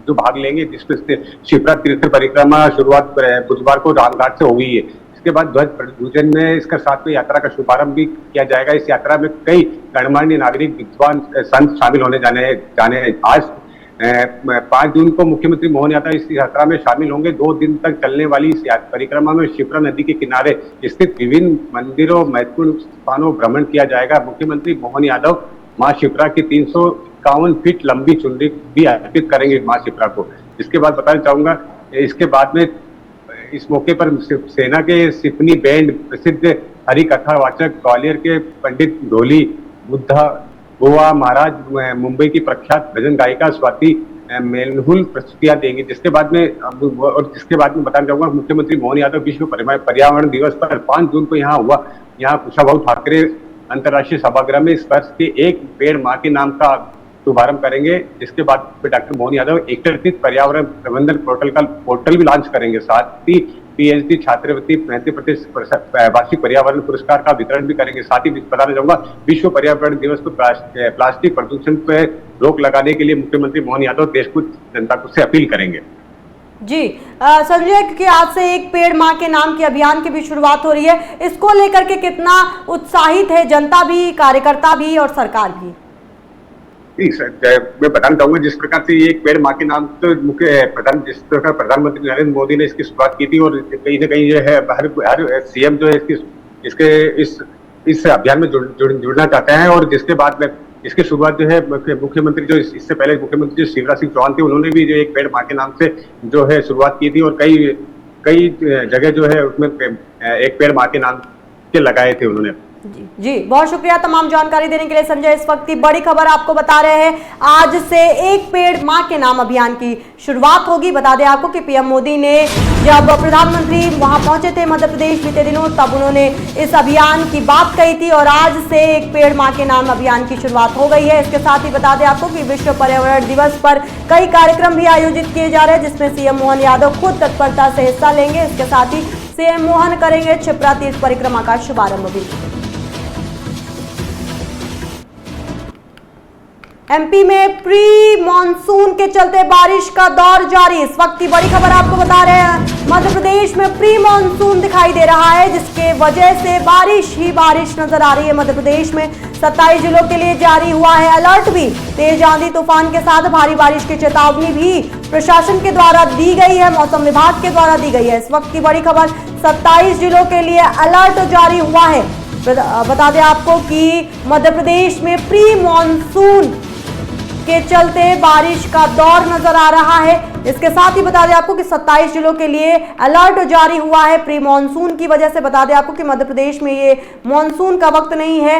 जो भाग लेंगे, जिसमें शिप्रा तीर्थ परिक्रमा शुरुआत बुधवार को रामघाट से हो गई है। इसके बाद ध्वज प्रदूषण में इसका साथ में यात्रा का शुभारंभ भी किया जाएगा। इस यात्रा में कई गणमान्य नागरिक, विद्वान, संत शामिल होने जाने हैं। आज 5 जून को मुख्यमंत्री मोहन यादव इस यात्रा में शामिल होंगे। 2 दिन तक चलने वाली इस परिक्रमा में शिप्रा नदी के किनारे स्थित विभिन्न मंदिरों, महत्वपूर्ण स्थानों भ्रमण किया जाएगा। मुख्यमंत्री मोहन यादव मां शिप्रा की 351 फीट लंबी चुनरी भी अर्पित करेंगे मां शिप्रा को। इसके बाद बताना चाहूंगा, इसके बाद में इस मौके पर सेना के सिपनी बैंड, प्रसिद्ध हरि कथा वाचक ग्वालियर के पंडित ढोली, बुद्धा गोवा महाराज, मुंबई की प्रख्यात भजन गायिका स्वाति मेलहुल प्रस्तुतियां देंगे। जिसके बाद में बताना चाहूंगा, मुख्यमंत्री मोहन यादव विश्व पर्यावरण दिवस पर 5 जून को यहाँ कुशाभाऊ ठाकरे अंतर्राष्ट्रीय सभागृह में इस वर्ष के एक पेड़ मां के नाम का शुभारंभ करेंगे। जिसके बाद डॉक्टर मोहन यादव एकीकृत पर्यावरण प्रबंधन पोर्टल भी लॉन्च करेंगे। साथ ही पीएचडी छात्रवृत्ति 35% वार्षिक पर्यावरण पुरस्कार का वितरण भी करेंगे। साथ ही बताना चाहूंगा, विश्व पर्यावरण दिवस पर प्लास्टिक प्रदूषण पर रोक लगाने के लिए मुख्यमंत्री मोहन यादव देश को जनता से अपील करेंगे। जी संजय, क्योंकि आज से एक पेड़ मां के नाम के अभियान की भी शुरुआत हो रही है, इसको लेकर के कितना उत्साहित है जनता भी, कार्यकर्ता भी और सरकार भी? मैं बताना चाहूंगा, जिस प्रकार से एक पेड़ मां के नाम तो जिस प्रकार प्रधानमंत्री नरेंद्र मोदी ने इसकी शुरुआत की थी और कहीं ना कहीं जो है हर सीएम जो है इस अभियान में जुड़ना चाहते हैं। और जिसके बाद में इसकी शुरुआत जो है मुख्यमंत्री जो इससे पहले मुख्यमंत्री जो शिवराज सिंह चौहान थे, उन्होंने भी जो एक पेड़ मां के नाम से जो है शुरुआत की थी और कई जगह जो है उसमें एक पेड़ मां के नाम के लगाए थे उन्होंने। जी बहुत शुक्रिया तमाम जानकारी देने के लिए संजय। इस वक्त की बड़ी खबर आपको बता रहे हैं, आज से एक पेड़ मां के नाम अभियान की शुरुआत होगी। बता दें आपको कि पीएम मोदी ने जब प्रधानमंत्री वहां पहुंचे थे मध्य प्रदेश बीते दिनों, तब उन्होंने इस अभियान की बात कही थी और आज से एक पेड़ मां के नाम अभियान की शुरुआत हो गई है। इसके साथ ही बता दें आपको कि विश्व पर्यावरण दिवस पर कई कार्यक्रम भी आयोजित किए जा रहे हैं, जिसमें सीएम मोहन यादव खुद तत्परता से हिस्सा लेंगे। इसके साथ ही सीएम मोहन करेंगे शिप्रा तीर्थ परिक्रमा का शुभारंभ भी। एमपी में प्री मॉनसून के चलते बारिश का दौर जारी। इस वक्त की बड़ी खबर आपको बता रहे हैं, मध्य प्रदेश में प्री मॉनसून दिखाई दे रहा है, जिसके वजह से बारिश ही बारिश नजर आ रही है। मध्य प्रदेश में 27 जिलों के लिए जारी हुआ है अलर्ट भी। तेज आंधी तूफान के साथ भारी बारिश की चेतावनी भी प्रशासन के द्वारा दी गई है, मौसम विभाग के द्वारा दी गई है। इस वक्त की बड़ी खबर, 27 जिलों के लिए अलर्ट जारी हुआ है। बता दें आपको कि मध्य प्रदेश में प्री मॉनसून के चलते बारिश का दौर नजर आ रहा है। इसके साथ ही बता दें आपको कि 27 जिलों के लिए अलर्ट जारी हुआ है प्री मॉनसून की वजह से। बता दें आपको कि मध्य प्रदेश में ये मॉनसून का वक्त नहीं है।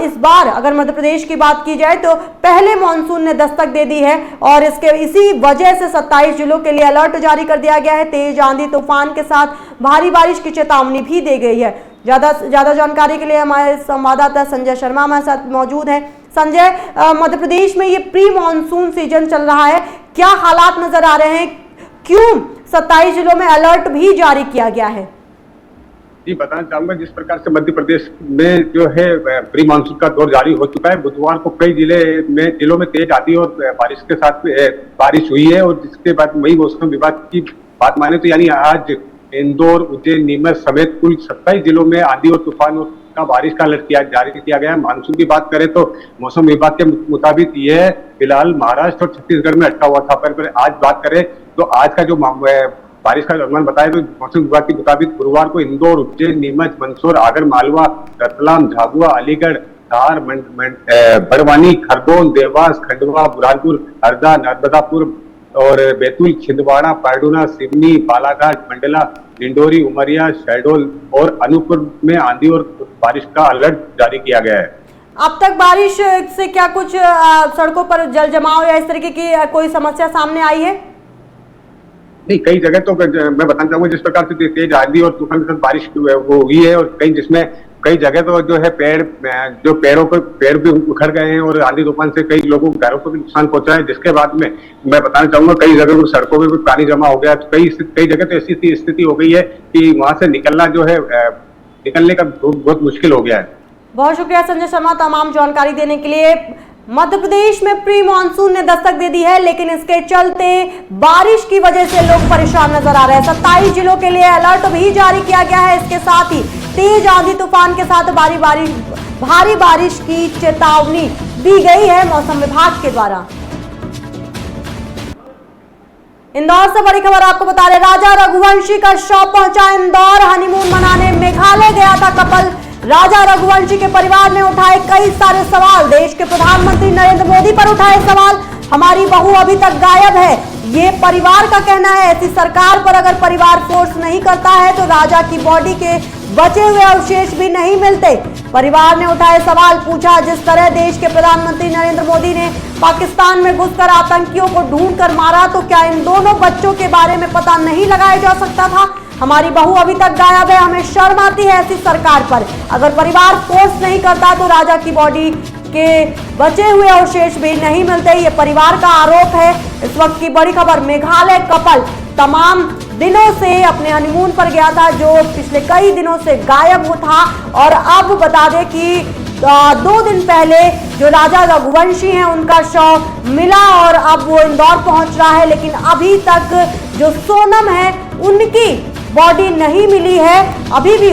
इस बार अगर मध्य प्रदेश की बात की जाए तो पहले मॉनसून ने दस्तक दे दी है और इसी वजह से 27 जिलों के लिए अलर्ट जारी कर दिया गया है। तेज आंधी तूफान के साथ भारी बारिश की चेतावनी भी दी गई है। ज्यादा जानकारी के लिए हमारे संवाददाता संजय शर्मा हमारे साथ मौजूद हैं। संजय, मध्य प्रदेश में ये प्री मॉनसून सीजन चल रहा है, क्या हालात नजर आ रहे हैं, क्यों 27 जिलों में अलर्ट भी जारी किया गया है? जी बताना चाहूंगा, जिस प्रकार से मध्य प्रदेश में जो है प्री मानसून का दौर जारी हो चुका है। बुधवार को कई जिलों में तेज आंधी और बारिश के साथ बारिश हुई है और जिसके बाद वही मौसम विभाग की बात माने तो यानी आज इंदौर, उज्जैन, नीमच समेत कुल 27 जिलों में आंधी और तूफान का बारिश का अलर्ट जारी किया गया है। मानसून की बात करें तो मौसम विभाग के मुताबिक यह फिलहाल महाराष्ट्र और छत्तीसगढ़ में अटका हुआ था। पर आज बात करें तो आज का जो बारिश का अनुमान बताया तो मौसम विभाग के मुताबिक गुरुवार को इंदौर, उज्जैन, नीमच, मंदसौर, आगर मालवा, रतलाम, झाबुआ, अलीगढ़, धार, बड़वानी, खरगोन, देवास, खंडवा, बुरहानपुर, हरदा, नर्मदापुर और बैतूल, छिंदवाड़ा, पारडूना, सिवनी, बालाघाट, मंडला, डिंडोरी, उमरिया, शहडोल और अनूपपुर में आंधी और बारिश का अलर्ट जारी किया गया है। अब तक बारिश से क्या कुछ सड़कों पर जल जमाव या इस तरीके की कोई समस्या सामने आई है? नहीं, कई जगह तो मैं बताना चाहूंगा जिस प्रकार से तेज आंधी और तूफान के साथ बारिश वो हुई है और कई जगह तो जो है पेड़ों पर पेड़ भी उखड़ गए हैं और आंधी तूफान से कई लोगों को घरों को भी नुकसान पहुंचा है। जिसके बाद में मैं बताना चाहूंगा कई जगह पर सड़कों में भी पानी जमा हो गया। कई जगह तो ऐसी स्थिति हो गई है कि वहां से निकलना जो है निकलने का बहुत मुश्किल हो गया है। बहुत शुक्रिया संजय शर्मा तमाम जानकारी देने के लिए। मध्य प्रदेश में प्री मानसून ने दस्तक दे दी है, लेकिन इसके चलते बारिश की वजह से लोग परेशान नजर आ रहे हैं। 27 जिलों के लिए अलर्ट भी जारी किया गया है। इसके साथ ही तेज आंधी तूफान के साथ भारी बारिश की चेतावनी दी गई है मौसम विभाग के द्वारा। इंदौर से बड़ी खबर आपको बता रहे, राजा रघुवंशी का शव पहुंचा इंदौर। हनीमून मनाने मेघालय गया था कपल। राजा रघुवंशी के परिवार ने उठाए कई सारे सवाल। देश के प्रधानमंत्री नरेंद्र मोदी पर उठाए सवाल। हमारी बहू अभी तक गायब है, ये परिवार का कहना है। ऐसी सरकार पर अगर परिवार फोर्स नहीं करता है तो राजा की बॉडी के बचे हुए अवशेष भी नहीं मिलते। परिवार ने उठाए सवाल, पूछा जिस तरह देश के प्रधानमंत्री नरेंद्र मोदी ने पाकिस्तान में घुसकर आतंकियों को ढूंढकर मारा, तो क्या इन दोनों बच्चों के बारे में पता नहीं लगाया जा सकता था? हमारी बहू अभी तक गायब है, हमें शर्म आती है ऐसी सरकार पर। अगर परिवार फोर्स नहीं करता तो राजा की बॉडी के बचे हुए अवशेष भी नहीं मिलते, ये परिवार का आरोप है। इस वक्त की बड़ी खबर, मेघालय कपल तमाम दिनों से अपने हनीमून पर गया था, जो पिछले कई दिनों से गायब था। और अब बता दें कि 2 दिन पहले जो राजा रघुवंशी हैं उनका शव मिला और अब वो इंदौर पहुंच रहा है, लेकिन अभी तक जो सोनम है उनकी बॉडी नहीं मिली है। अभी भी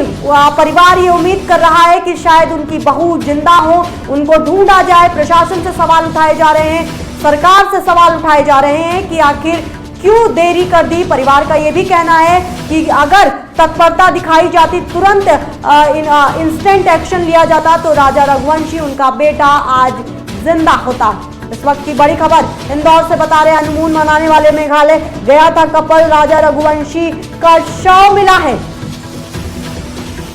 परिवार ये उम्मीद कर रहा है कि शायद उनकी बहू जिंदा हो, उनको ढूंढा जाए। प्रशासन से सवाल उठाए जा रहे हैं, सरकार से सवाल उठाए जा रहे हैं कि आखिर क्यों देरी कर दी। परिवार का ये भी कहना है कि अगर तत्परता दिखाई जाती, तुरंत इंस्टेंट एक्शन लिया जाता तो राजा रघुवंशी उनका बेटा आज जिंदा होता। इस वक्त की बड़ी खबर इंदौर से बता रहे, हनीमून मनाने वाले मेघालय गया था कपल, राजा रघुवंशी का शव मिला है।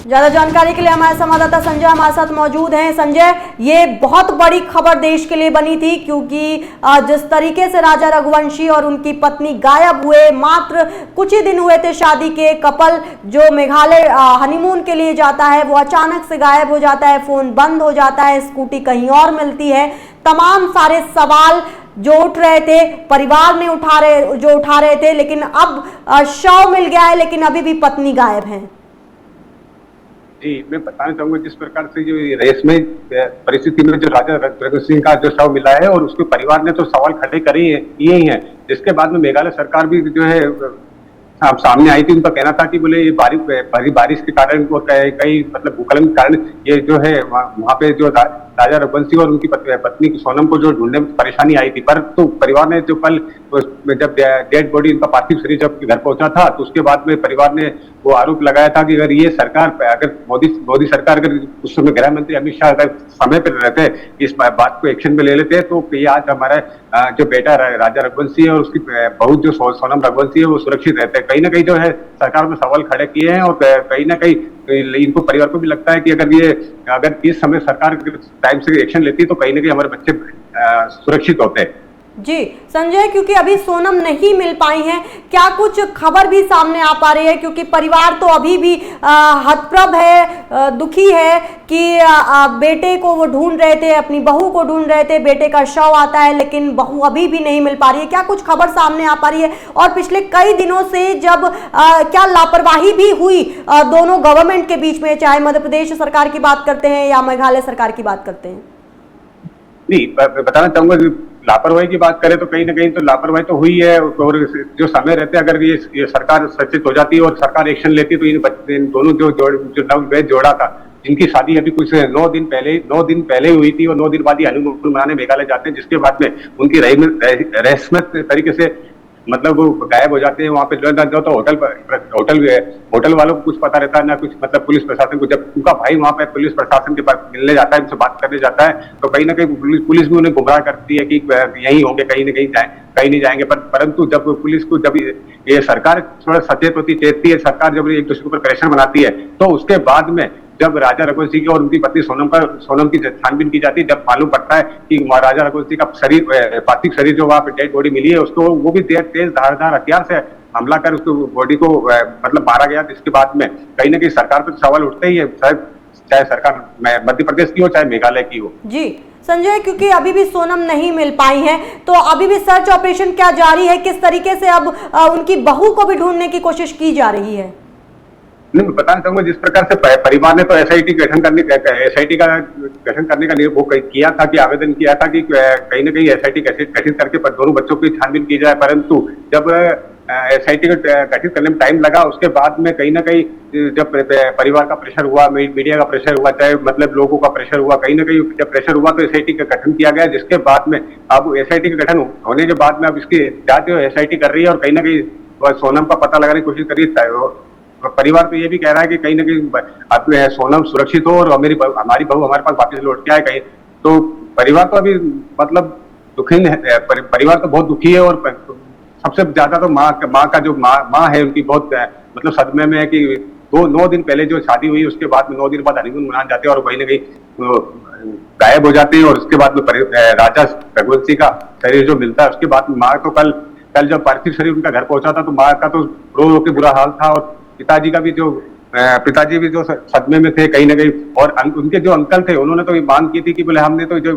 ज्यादा जानकारी के लिए हमारे संवाददाता संजय हमारे साथ मौजूद हैं। संजय, ये बहुत बड़ी खबर देश के लिए बनी थी, क्योंकि जिस तरीके से राजा रघुवंशी और उनकी पत्नी गायब हुए, मात्र कुछ ही दिन हुए थे शादी के। कपल जो मेघालय हनीमून के लिए जाता है वो अचानक से गायब हो जाता है, फोन बंद हो जाता है, स्कूटी कहीं और मिलती है। तमाम सारे सवाल जो उठ रहे थे परिवार ने उठा रहे थे, लेकिन अब शव मिल गया है, लेकिन अभी भी पत्नी गायब है। जी, मैं बताना चाहूंगा जिस प्रकार से जो रेस में परिस्थिति में जो राजा रघुवंशी सिंह का जो शव मिला है और उसके परिवार ने तो सवाल खड़े किए ही हैं, जिसके बाद में मेघालय सरकार भी जो है सामने आई थी। उनका कहना था कि बोले ये भारी बारिश के कारण और कई मतलब भूस्खलन के कारण ये जो है वहाँ पे जो राजा रघुवंशी और उनकी पत्नी सोनम को जो ढूंढने में परेशानी आई थी। पर तो परिवार ने जो कल जब डेड बॉडी उनका पार्थिव शरीर जब घर पहुंचा था तो उसके बाद में परिवार ने वो आरोप लगाया था कि अगर ये सरकार अगर मोदी सरकार अगर उस समय गृह मंत्री अमित शाह अगर समय पर रहते, इस बात को एक्शन में ले लेते, तो ये आज हमारा जो बेटा राजा रघुवंशी है और उसकी बहू जो सोनम रघुवंशी है वो सुरक्षित रहते हैं। कहीं ना कहीं जो है सरकार में सवाल खड़े किए हैं और कहीं ना कहीं इनको परिवार को भी लगता है कि अगर इस समय सरकार टाइम से एक्शन लेती तो कहीं ना कहीं हमारे बच्चे सुरक्षित होते हैं। जी संजय, क्योंकि अभी सोनम नहीं मिल पाई हैं, क्या कुछ खबर भी सामने आ पा रही है? क्योंकि परिवार तो अभी भी हतप्रभ है, दुखी है कि बेटे को वो ढूंढ रहे थे, अपनी बहू को ढूंढ रहे थे, बेटे का शव आता है लेकिन बहू अभी भी नहीं मिल पा रही है। क्या कुछ खबर सामने आ पा रही है? और पिछले कई दिनों से जब क्या लापरवाही भी हुई दोनों गवर्नमेंट के बीच में, चाहे मध्य प्रदेश सरकार की बात करते हैं या मेघालय सरकार की बात करते हैं? नहीं, बताना चाहूंगा लापरवाही की बात करें तो कहीं ना कहीं तो लापरवाही तो हुई है। और जो समय रहते अगर ये सरकार सचेत हो जाती और सरकार एक्शन लेती तो इन दोनों जो नवविवाहित जोड़ा था, जिनकी शादी अभी कुछ 9 दिन पहले हुई थी और 9 दिन बाद ही हनीमून मनाने मेघालय जाते हैं, जिसके बाद में उनकी रहस्यमय तरीके से मतलब वो गायब हो जाते हैं। वहाँ पे जो तो होटल वालों को कुछ पता रहता है ना कुछ, मतलब पुलिस प्रशासन को। जब उनका भाई वहाँ पे पुलिस प्रशासन के पास मिलने जाता है, उनसे बात करने जाता है, तो कहीं ना कहीं पुलिस भी उन्हें गुमराह करती है कि यही होंगे, कहीं नहीं जाएंगे। परंतु जब पुलिस को जब ये सरकार थोड़ा सचेत होती, चेतती है, सरकार जब एक दूसरे के ऊपर प्रेशर बनाती है, तो उसके बाद में जब राजा रघुवंशी की और उनकी पत्नी सोनम की छानबीन की जाती है, जब मालूम पड़ता है कि राजा रघुवंशी का पार्थिव शरीर जो वहाँ पे डेड बॉडी मिली है, उसको वो भी तेज धारदार हथियार से हमला कर उसको बॉडी को मतलब मारा गया। जिसके बाद में कहीं ना कहीं सरकार पर सवाल उठते ही है, चाहे सरकार मध्य प्रदेश की हो चाहे मेघालय की हो। जी संजय, क्योंकि अभी भी सोनम नहीं मिल पाई है, तो अभी भी सर्च ऑपरेशन क्या जारी है? किस तरीके से अब उनकी बहू को भी ढूंढने की कोशिश की जा रही है? नहीं, मैं बताना चाहूंगा जिस प्रकार से परिवार ने तो एसआईटी का गठन करने का वो किया था कि आवेदन किया था कि कहीं ना कहीं एसआईटी गठित करके दोनों बच्चों की छानबीन की जाए, परंतु जब एसआईटी को गठित करने में टाइम लगा, उसके बाद में कहीं ना कहीं जब परिवार का प्रेशर हुआ, मीडिया का प्रेशर हुआ, चाहे मतलब लोगों का प्रेशर हुआ, कहीं ना कहीं जब प्रेशर हुआ तो एसआईटी का गठन किया गया, जिसके बाद में अब एसआईटी का गठन होने के बाद में अब इसकी जांच एसआईटी कर रही है और कहीं ना कहीं सोनम का पता लगाने की कोशिश कर रही है। परिवार तो ये भी कह रहा है कि कहीं ना कहीं अपने सोनम सुरक्षित हो और हमारी बहू हमारे पास वापस लौट के आए कहीं। तो परिवार तो अभी मतलब दुखी है, परिवार तो बहुत दुखी है और सबसे ज्यादा तो माँ का जो माँ है उनकी बहुत मतलब सदमे में है कि 9 दिन पहले जो शादी हुई उसके बाद में 9 दिन बाद हनीमून मनाने जाते हैं और कहीं ना कहीं गायब हो जाते हैं और उसके बाद में राजा रघुवंशी का शरीर जो मिलता है उसके बाद में माँ तो कल जब पार्थिव शरीर उनका घर पहुंचा था तो माँ का तो रो के बुरा हाल था और पिताजी भी जो सदमे में थे कहीं ना कहीं। और उनके जो अंकल थे उन्होंने तो ये मांग की थी कि बोले हमने तो जो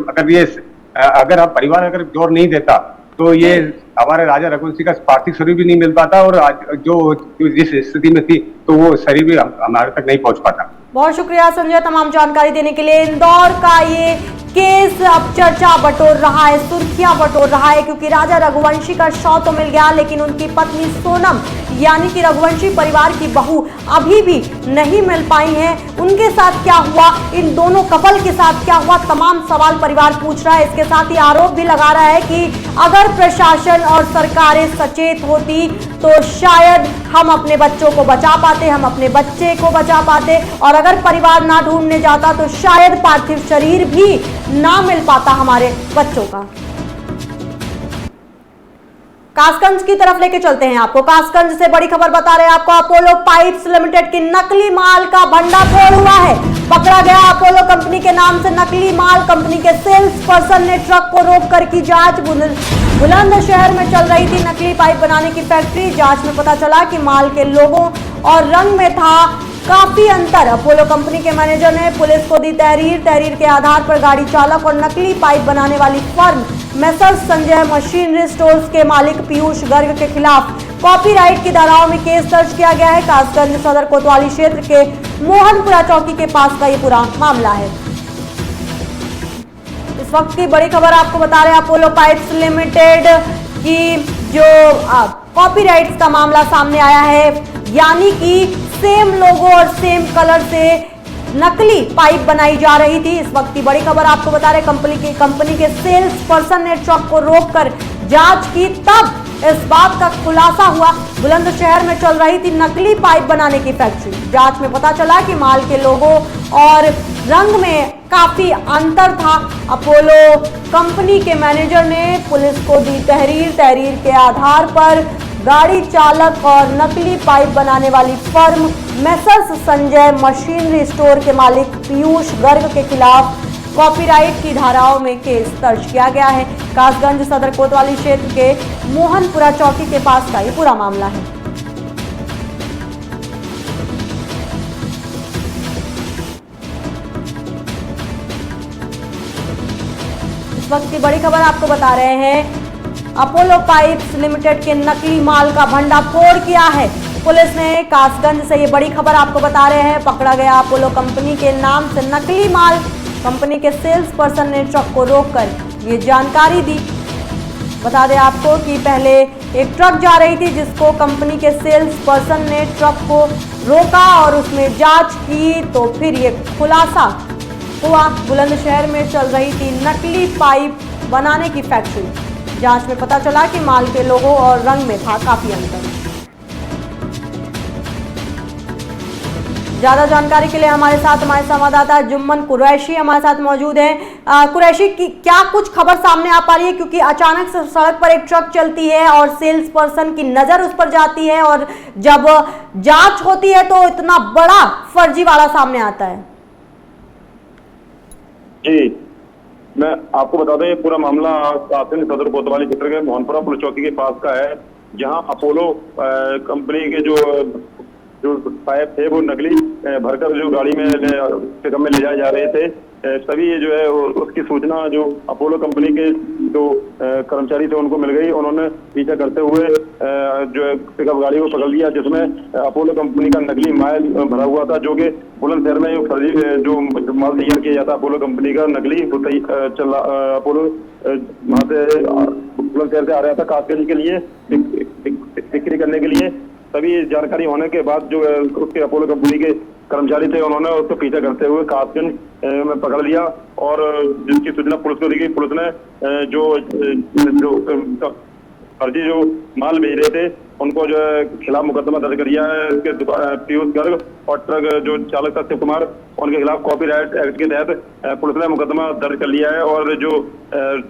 अगर आप परिवार अगर जोर नहीं देता तो ये हमारे राजा रघुवंशी का पार्थिव शरीर भी नहीं मिल पाता और जो जिस स्थिति में थी तो वो शरीर भी हमारे तक नहीं पहुंच पाता। बहुत शुक्रिया संजय तमाम जानकारी देने के लिए। इंदौर का ये केस अब चर्चा बटोर रहा है, सुर्खियां बटोर रहा है, क्योंकि राजा रघुवंशी का शव तो मिल गया लेकिन उनकी पत्नी सोनम यानी कि रघुवंशी परिवार की बहू अभी भी नहीं मिल पाई हैं। उनके साथ क्या हुआ, इन दोनों कपल के साथ क्या हुआ, तमाम सवाल परिवार पूछ रहा है। इसके साथ ही आरोप भी लगा रहा है कि अगर प्रशासन और सरकारें सचेत होती तो शायद हम अपने बच्चों को बचा पाते, हम अपने बच्चे को बचा पाते, और अगर परिवार ना ढूंढने जाता तो शायद पार्थिव शरीर भी ना मिल पाता हमारे बच्चों का। कासगंज की तरफ लेके चलते हैं आपको। कासगंज से बड़ी खबर बता रहे हैं आपको, अपोलो पाइप्स लिमिटेड की नकली माल का भंडाफोड़ हुआ है। पकड़ा गया अपोलो कंपनी के नाम से नकली माल। कंपनी के सेल्स पर्सन ने ट्रक को रोककर की जांच। बुलंदशहर में चल रही थी नकली पाइप बनाने की फैक्ट्री। जांच में पता चला कि माल के लोगों और रंग में था काफी अंतर। अपोलो कंपनी के मैनेजर ने पुलिस को दी तहरीर के आधार पर गाड़ी चालक और नकली पाइप बनाने वाली firm messrs Sanjay machinery stores के मालिक पीयूष गर्ग के खिलाफ कॉपीराइट की धाराओं में केस दर्ज किया गया है। कासगंज सदर कोतवाली क्षेत्र के मोहनपुरा चौकी के पास का ये पूरा मामला है। इस वक्त की बड़ी खबर आपको बता रहे हैं, अपोलो पाइप्स लिमिटेड की जो कॉपीराइट्स का मामला सामने आया है, यानी कि सेम लोगो और सेम कलर से नकली पाइप बनाई जा रही थी। इस वक्त की बड़ी खबर आपको बता रहे, कंपनी के सेल्स पर्सन ने ट्रक को रोककर जांच की, तब इस बात का खुलासा हुआ। बुलंदशहर में चल रही थी नकली पाइप बनाने की फैक्ट्री। जांच में पता चला कि माल के लोगो और रंग में काफी अंतर था। अपोलो कंपनी के मैनेजर ने पुलिस को दी तहरीर के आधार पर गाड़ी चालक और नकली पाइप बनाने वाली firm messrs Sanjay machinery store के मालिक पीयूष गर्ग के खिलाफ कॉपीराइट की धाराओं में केस दर्ज किया गया है। कासगंज सदर कोतवाली क्षेत्र के मोहनपुरा चौकी के पास का ये पूरा मामला है। इस वक्त की बड़ी खबर आपको बता रहे हैं, अपोलो पाइप्स लिमिटेड के नकली माल का भंडाफोड़ किया है पुलिस ने। कासगंज से ये बड़ी खबर आपको बता रहे हैं, पकड़ा गया अपोलो कंपनी के नाम से नकली माल। कंपनी के सेल्स पर्सन ने ट्रक को रोककर ये जानकारी दी। बता दें आपको कि पहले एक ट्रक जा रही थी जिसको कंपनी के सेल्स पर्सन ने ट्रक को रोका और उसमें जांच की तो फिर ये खुलासा हुआ। बुलंदशहर में चल रही थी नकली पाइप बनाने की फैक्ट्री। जांच में पता चला कि माल के लोगों और रंग में था काफी अंतर। ज्यादा जानकारी के लिए हमारे संवाददाता जुम्मन कुरैशी हमारे साथ मौजूद हैं। कुरैशी की क्या कुछ खबर सामने आ पा रही है, क्योंकि अचानक से सड़क पर एक ट्रक चलती है और सेल्स पर्सन की नजर उस पर जाती है और जब जांच होती है तो इतना बड़ा फर्जीवाड़ा सामने आता है। जी, मैं आपको बता दें, ये पूरा मामला कासगंज सदर कोतवाली क्षेत्र के मोहनपुरा पुलिस चौकी के पास का है, जहां अपोलो कंपनी के जो पाइप थे वो नकली भरकर जो गाड़ी में पिकअप में ले जाए जा रहे थे। तभी ये जो है उसकी सूचना जो अपोलो कंपनी के जो कर्मचारी थे उनको मिल गई। उन्होंने पीछा करते हुए जो पिकअप गाड़ी को पकड़ लिया, जिसमें अपोलो कंपनी का नकली माल भरा हुआ था, जो कि बुलंदशहर में फर्जी जो माल तैयार किया जाता है अपोलो कंपनी का नकली, अपोलो वहाँ से बुलंदशहर से आ रहा था कासगंज के लिए बिक्री करने के लिए। तभी जानकारी होने के बाद जो उसके अपोलो कंपनी के कर्मचारी थे, उन्होंने उसको पीछा करते हुए कासगंज में पकड़ लिया और जिसकी सूचना पुलिस को दी गई। पुलिस ने जो फर्जी जो माल भेज रहे थे उनको जो है खिलाफ मुकदमा दर्ज कर दिया है। उसके पीयूष गर्ग और ट्रक जो चालक था शिव कुमार, उनके खिलाफ कॉपीराइट एक्ट के तहत पुलिस ने मुकदमा दर्ज कर लिया है। और जो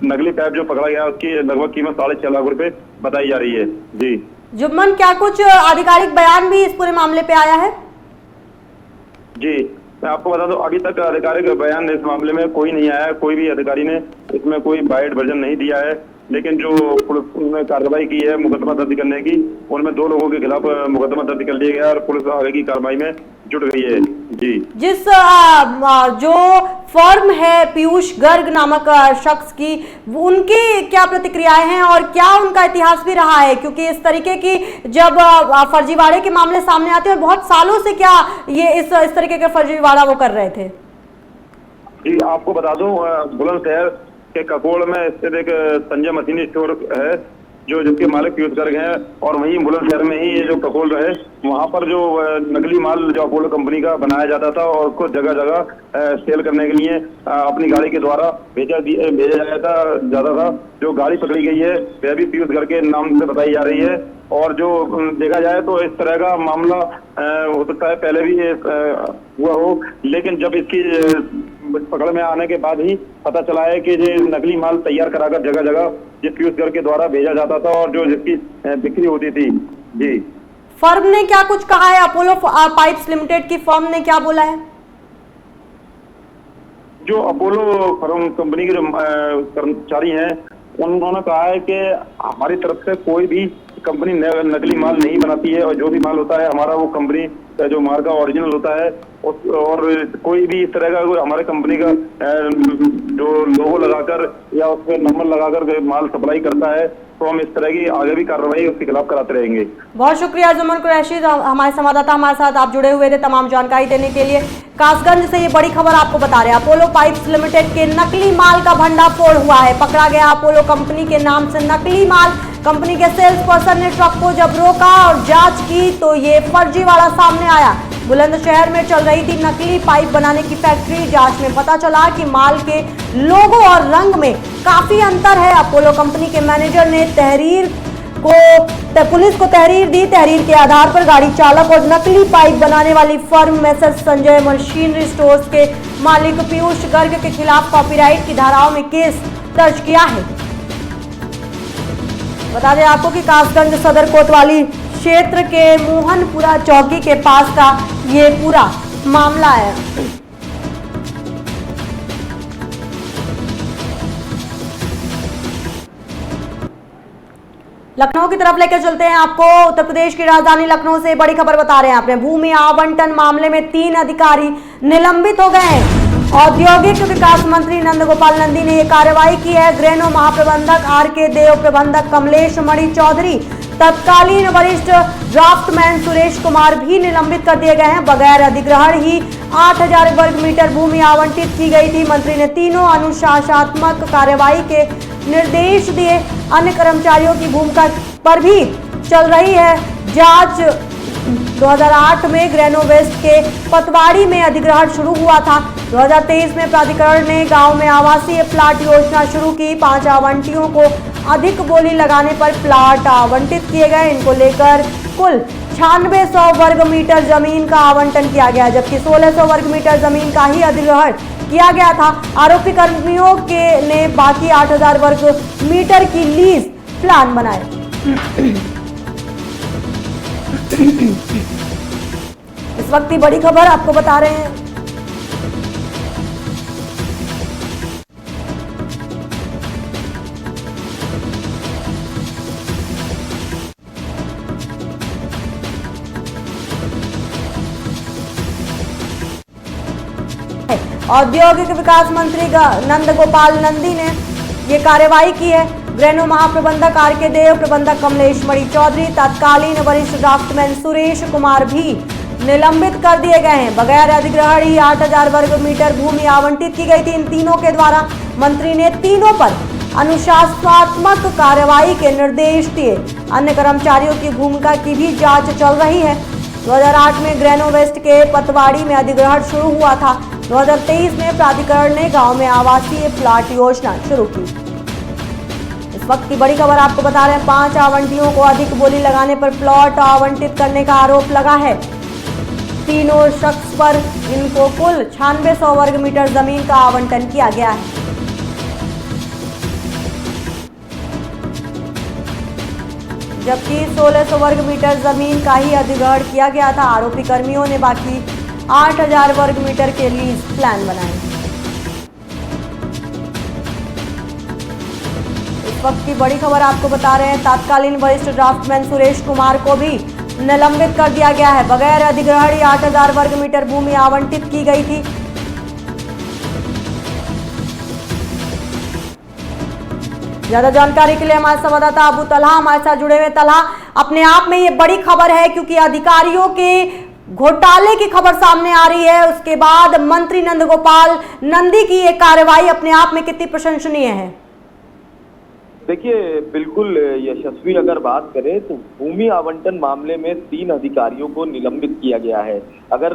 नकली पाइप जो पकड़ा गया उसकी लगभग कीमत 6.5 लाख रुपए बताई जा रही है। जी जुम्मन, क्या कुछ आधिकारिक बयान भी इस पूरे मामले पे आया है? जी मैं आपको बता दूं, अभी तक आधिकारिक बयान इस मामले में कोई नहीं आया है। कोई भी अधिकारी ने इसमें कोई बाइट वर्जन नहीं दिया है, लेकिन जो पुलिस ने कार्रवाई की है मुकदमा दर्ज करने की, उनमें 2 लोगों के खिलाफ मुकदमा दर्ज कर लिया गया और पुलिस आगे की कार्रवाई में जुट गई है। जी जिस जो फर्म है पीयूष गर्ग नामक शख्स की, उनकी क्या प्रतिक्रियाएं हैं और क्या उनका इतिहास भी रहा है? क्योंकि इस तरीके की जब फर्जीवाड़े के मामले सामने आते हैं, बहुत सालों से क्या ये इस तरीके का फर्जीवाड़ा वो कर रहे थे? जी आपको बता दूं, बुलंदशहर के ककोड़ में स्थित एक संजय मशीनी स्टोर है जो जिसके मालिक पीयूष गर्ग हैं, और वहीं बुलंदशहर में ही ये जो ककोड़ है वहां पर जो नकली माल जो अपोलो कंपनी का बनाया जाता था और उसको जगह जगह सेल करने के लिए अपनी गाड़ी के द्वारा भेजा जाता था। जो गाड़ी पकड़ी गई है वह भी पीयूष गर्ग के नाम से बताई जा रही है। और जो देखा जाए तो इस तरह का मामला हो सकता है पहले भी हुआ हो, लेकिन जब इसकी पकड़ में आने के बाद ही पता चला है कि ये नकली माल तैयार कराकर जगह जगह जिस पीयूष गर्ग के द्वारा भेजा जाता था और जो जिसकी बिक्री होती थी। जी फर्म ने क्या कुछ कहा है? अपोलो पाइप्स लिमिटेड की फर्म ने क्या बोला है? जो अपोलो फर्म कंपनी के जो कर्मचारी हैं उन्होंने कहा है कि हमारी तरफ से कोई भी कंपनी नकली माल नहीं बनाती है और जो भी माल होता है हमारा वो कंपनी का जो मार्का ओरिजिनल होता है। और कोई भी इस तरह का हमारे कंपनी का जो लोगो लगाकर या उस पर नंबर लगाकर माल सप्लाई करता है तो हम इस तरह की आगे भी कार्रवाई उसके खिलाफ कराते रहेंगे। बहुत शुक्रिया जुम्मन कुरैशी, हमारे संवाददाता हमारे साथ आप जुड़े हुए थे तमाम जानकारी देने के लिए। कासगंज से ये बड़ी खबर आपको बता रहे हैं, अपोलो पाइप्स लिमिटेड के नकली माल का भंडाफोड़ हुआ है। पकड़ा गया अपोलो कंपनी के नाम से नकली माल। कंपनी के सेल्स पर्सन ने ट्रक को जब रोका और जांच की तो ये फर्जीवाड़ा सामने आया। बुलंदशहर में चल रही थी नकली पाइप बनाने की फैक्ट्री। जांच में पता चला कि माल के लोगो और रंग में काफी अंतर है। अपोलो कंपनी के मैनेजर ने पुलिस को तहरीर दी। तहरीर के आधार पर गाड़ी चालक और नकली पाइप बनाने वाली firm messrs Sanjay machinery stores के मालिक पीयूष गर्ग के खिलाफ कॉपीराइट की धाराओं में केस दर्ज किया है। बता दें आपको कि कासगंज सदर कोतवाली क्षेत्र के मोहनपुरा चौकी के पास का ये पूरा मामला है। लखनऊ की तरफ लेकर चलते हैं आपको। उत्तर प्रदेश की राजधानी लखनऊ से बड़ी खबर बता रहे हैं आपने। भूमि आवंटन मामले में 3 अधिकारी निलंबित हो गए हैं। औद्योगिक विकास मंत्री नंदगोपाल नंदी ने यह कार्रवाई की है। ग्रेनो महाप्रबंधक आर.के. देव, प्रबंधक कमलेश मणि चौधरी, तत्कालीन वरिष्ठ ड्राफ्टमैन सुरेश कुमार भी निलंबित कर दिए गए हैं। बगैर अधिग्रहण ही 8000 वर्ग मीटर भूमि आवंटित की गई थी। मंत्री ने तीनों अनुशासनात्मक कार्रवाई के निर्देश दिए। अन्य कर्मचारियों की भूमिका पर भी चल रही है जांच। 2008 में ग्रेनो वेस्ट के पतवाड़ी में अधिग्रहण शुरू हुआ था। 2023 में प्राधिकरण ने गांव में आवासीय प्लाट योजना शुरू की। 5 आवंटियों को अधिक बोली लगाने पर प्लाट आवंटित किए गए। इनको लेकर कुल 9600 वर्ग मीटर जमीन का आवंटन किया गया, जबकि 1600 वर्ग मीटर जमीन का ही अधिग्रहण किया गया था। आरोपी कर्मियों ने बाकी 8000 वर्ग मीटर की लीज प्लान बनाए। इस वक्त की बड़ी खबर आपको बता रहे हैं। औद्योगिक विकास मंत्री नंदगोपाल नंदी ने ये कार्रवाई की है। ग्रेनो महाप्रबंधक आर.के. देव, प्रबंधक कमलेश मणि चौधरी, तत्कालीन वरिष्ठ ड्राफ्टमैन सुरेश कुमार भी निलंबित कर दिए गए हैं। बगैर अधिग्रहण ही 8000 वर्ग मीटर भूमि आवंटित की गई थी। इन तीनों के द्वारा मंत्री ने तीनों पर अनुशासनात्मक कार्रवाई के निर्देश दिए। अन्य कर्मचारियों की भूमिका की भी जांच चल रही है। 2008 में ग्रेनो वेस्ट के पतवाड़ी में अधिग्रहण शुरू हुआ था। 2023 में प्राधिकरण ने गांव में आवासीय प्लाट योजना शुरू की। इस वक्त की बड़ी खबर आपको बता रहे हैं, 5 आवंटियों को अधिक बोली लगाने पर प्लॉट आवंटित करने का आरोप लगा है। तीनों शख्स पर इनको कुल 9600 वर्ग मीटर जमीन का आवंटन किया गया है। जबकि 1600 वर्ग मीटर जमीन का ही अधिग्रहण किया गया था। आरोपी कर्मियों ने बाकी 8000 वर्ग मीटर के लीज प्लान बनाए। इस वक्त की बड़ी खबर आपको बता रहे हैं, तत्कालीन वरिष्ठ ड्राफ्टमैन सुरेश कुमार को भी निलंबित कर दिया गया है। बगैर अधिग्रहण 8000 वर्ग मीटर भूमि आवंटित की गई थी। ज्यादा जानकारी के लिए हमारे संवाददाता अबू तलहा हमारे साथ जुड़े हुए। तलहा, अपने आप में ये बड़ी खबर है क्योंकि अधिकारियों के घोटाले की खबर सामने आ रही है। उसके बाद मंत्री नंदगोपाल नंदी की ये कार्रवाई अपने आप में कितनी प्रशंसनीय है? देखिए, बिल्कुल यशस्वी, अगर बात करें तो भूमि आवंटन मामले में 3 अधिकारियों को निलंबित किया गया है। अगर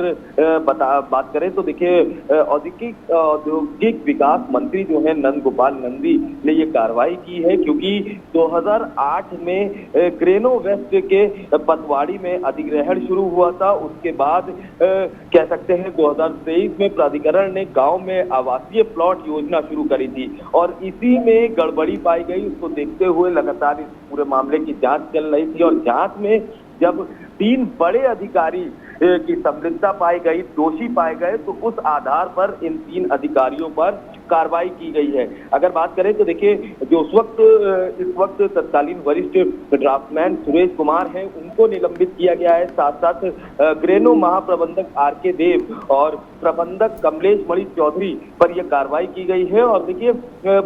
बात करें तो देखिए, औद्योगिक विकास मंत्री जो है नंदगोपाल नंदी ने ये कार्रवाई की है क्योंकि 2008 में ग्रेनो वेस्ट के पतवाड़ी में अधिग्रहण शुरू हुआ था। उसके बाद कह सकते हैं 2023 में प्राधिकरण ने गांव में आवासीय प्लॉट योजना शुरू करी थी और इसी में गड़बड़ी पाई गई। उसको देखते हुए लगातार इस पूरे मामले की जांच चल रही थी और जांच में जब 3 बड़े अधिकारी की संलिप्तता पाई गई, दोषी पाए गए, तो उस आधार पर इन 3 अधिकारियों पर कार्रवाई की गई है। अगर बात करें तो देखिए, जो इस वक्त तत्कालीन वरिष्ठ ड्राफ्टमैन सुरेश कुमार हैं, उनको निलंबित किया गया है। साथ साथ ग्रेनो महाप्रबंधक आर.के. देव और प्रबंधक कमलेश मणि चौधरी पर यह कार्रवाई की गई है। और देखिए,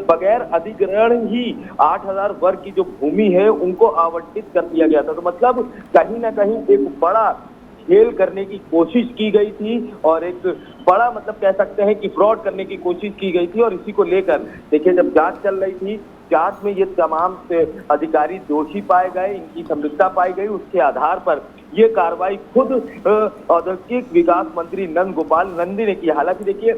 बगैर अधिग्रहण ही 8000 वर्ग की जो भूमि है उनको आवंटित कर दिया गया था। तो मतलब कहीं ना कहीं एक बड़ा खेल करने की कोशिश की गई थी और एक बड़ा मतलब कह सकते हैं कि फ्रॉड करने की कोशिश की गई थी। और इसी को लेकर देखिए, जब जांच चल रही थी, जांच में ये तमाम अधिकारी दोषी पाए गए, इनकी संलिप्तता पाई गई। उसके आधार पर ये कार्रवाई खुद औद्योगिक विकास मंत्री नंदगोपाल नंदी ने की। हालांकि देखिए,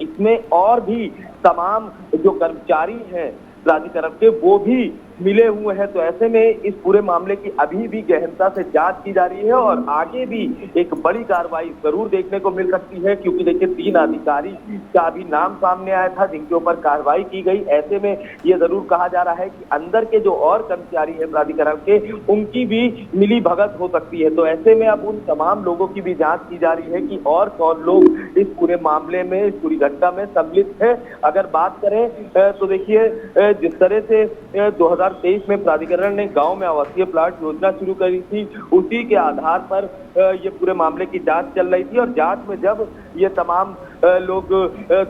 इसमें और भी तमाम जो कर्मचारी हैं प्राधिकरण के, वो भी मिले हुए हैं। तो ऐसे में इस पूरे मामले की अभी भी गहनता से जांच की जा रही है और आगे भी एक बड़ी कार्रवाई जरूर देखने को मिल सकती है क्योंकि देखिए, 3 अधिकारी का भी नाम सामने आया था जिनके ऊपर कार्रवाई की गई। ऐसे में ये जरूर कहा जा रहा है कि अंदर के जो और कर्मचारी है प्राधिकरण के, उनकी भी मिली भगत हो सकती है। तो ऐसे में अब उन तमाम लोगों की भी जांच की जा रही है कि और कौन लोग इस पूरे मामले में, इस पूरी घटना में सम्मिलित है। अगर बात करें तो देखिए, जिस तरह से 2023 में प्राधिकरण ने गांव में आवासीय प्लाट योजना शुरू करी थी, उसी के आधार पर ये पूरे मामले की जांच चल रही थी। और जांच में जब ये तमाम लोग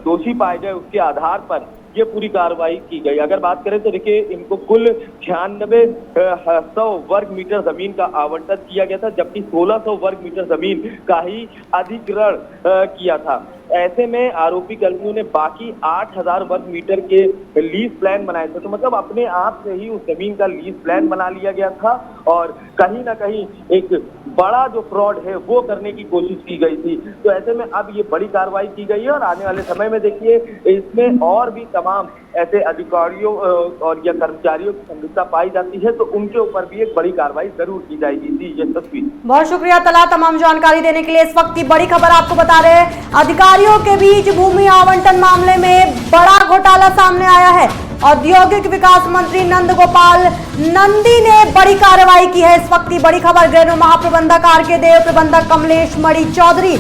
दोषी पाए गए, उसके आधार पर ये पूरी कार्रवाई की गई। अगर बात करें तो देखिए, इनको कुल 9600 वर्ग मीटर जमीन का आवंटन किया गया था, जबकि 1600 वर्ग मीटर जमीन का ही अधिग्रहण किया था। ऐसे में आरोपी कर्मियों ने बाकी 8000 वर्ग मीटर के लीज प्लान बनाए थे। तो मतलब अपने आप से ही उस जमीन का लीज प्लान बना लिया गया था और कहीं ना कहीं एक बड़ा जो फ्रॉड है वो करने की कोशिश की गई थी। तो ऐसे में अब ये बड़ी कार्रवाई की गई है और आने वाले समय में देखिए, इसमें और भी तमाम ऐसे अधिकारियों और या कर्मचारियों की संलिप्तता पाई जाती है तो उनके ऊपर भी एक बड़ी कार्रवाई जरूर की जाएगी। जी, ये तस्वीर। बहुत शुक्रिया तला, तमाम जानकारी देने के लिए। इस वक्त की बड़ी खबर आपको बता रहे हैं, अधिकारियों के बीच भूमि आवंटन मामले में बड़ा घोटाला सामने आया है। औद्योगिक विकास मंत्री नंदगोपाल नंदी ने बड़ी कार्रवाई की है। इस वक्त की बड़ी खबर, ग्रेनो महाप्रबंधक आर.के. देव, प्रबंधक कमलेश मणि चौधरी,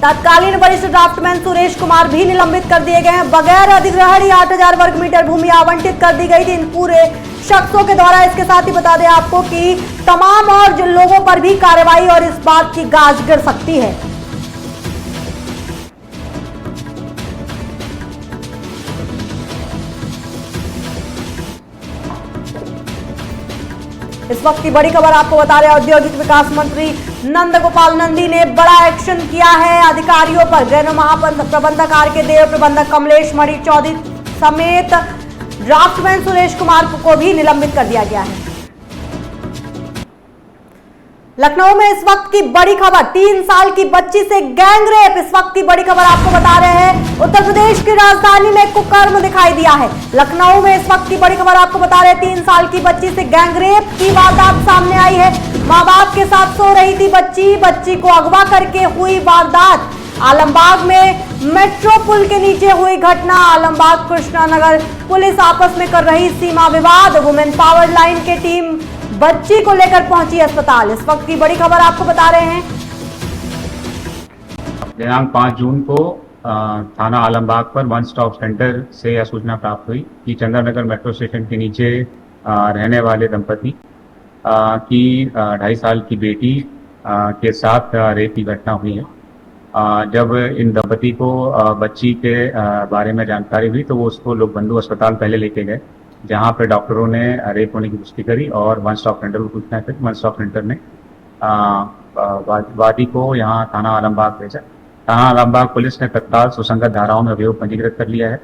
तत्कालीन वरिष्ठ ड्राफ्टमैन सुरेश कुमार भी निलंबित कर दिए गए हैं। बगैर अधिग्रहण 8000 वर्ग मीटर भूमि आवंटित कर दी गई थी इन पूरे शख्सों के द्वारा। इसके साथ ही बता दें आपको कि तमाम और जिन लोगों पर भी कार्रवाई और इस बात की गाज गिर सकती है। इस वक्त की बड़ी खबर आपको बता रहे हैं, औद्योगिक विकास मंत्री नंद गोपाल नंदी ने बड़ा एक्शन किया है अधिकारियों पर। गृह महाप्रबंधक आर.के. देव, प्रबंधक कमलेश मणि चौधरी समेत ड्राफ्टमैन सुरेश कुमार को भी निलंबित कर दिया गया है। लखनऊ में इस वक्त की बड़ी खबर, 3 साल की बच्ची से गैंगरेप। इस वक्त की बड़ी खबर आपको बता रहे हैं, उत्तर प्रदेश की राजधानी में कुकर्म दिखाई दिया है। लखनऊ में इस वक्त की बड़ी खबर आपको बता रहे हैं, 3 साल की बच्ची से गैंगरेप की वारदात सामने आई है। मां बाप के साथ सो रही थी बच्ची को अगवा करके हुई वारदात। आलमबाग में मेट्रो पुल के नीचे हुई घटना। आलमबाग कृष्णानगर पुलिस आपस में कर रही सीमा विवाद। वुमेन पावर लाइन की टीम बच्ची को लेकर पहुंची अस्पताल। इस वक्त की बड़ी खबर आपको बता रहे हैं, दिनांक 5 जून को थाना आलमबाग पर वन स्टॉप सेंटर से यह सूचना प्राप्त हुई कि चंद्रनगर मेट्रो स्टेशन के नीचे रहने वाले दंपति की 2.5 साल की बेटी के साथ रेप की घटना हुई है। जब इन दंपति को बच्ची के बारे में जानकारी हुई तो वो उसको लोकबंधु अस्पताल पहले लेके गए, जहां पर डॉक्टरों ने रेप होने की पुष्टि करी और वन स्टॉप सेंटर को सूचना करी। वन स्टॉप सेंटर ने वादी को यहां थाना आलमबाग भेजा। थाना आलमबाग पुलिस ने तत्काल सुसंगत धाराओं में अभियोग पंजीकृत कर लिया है।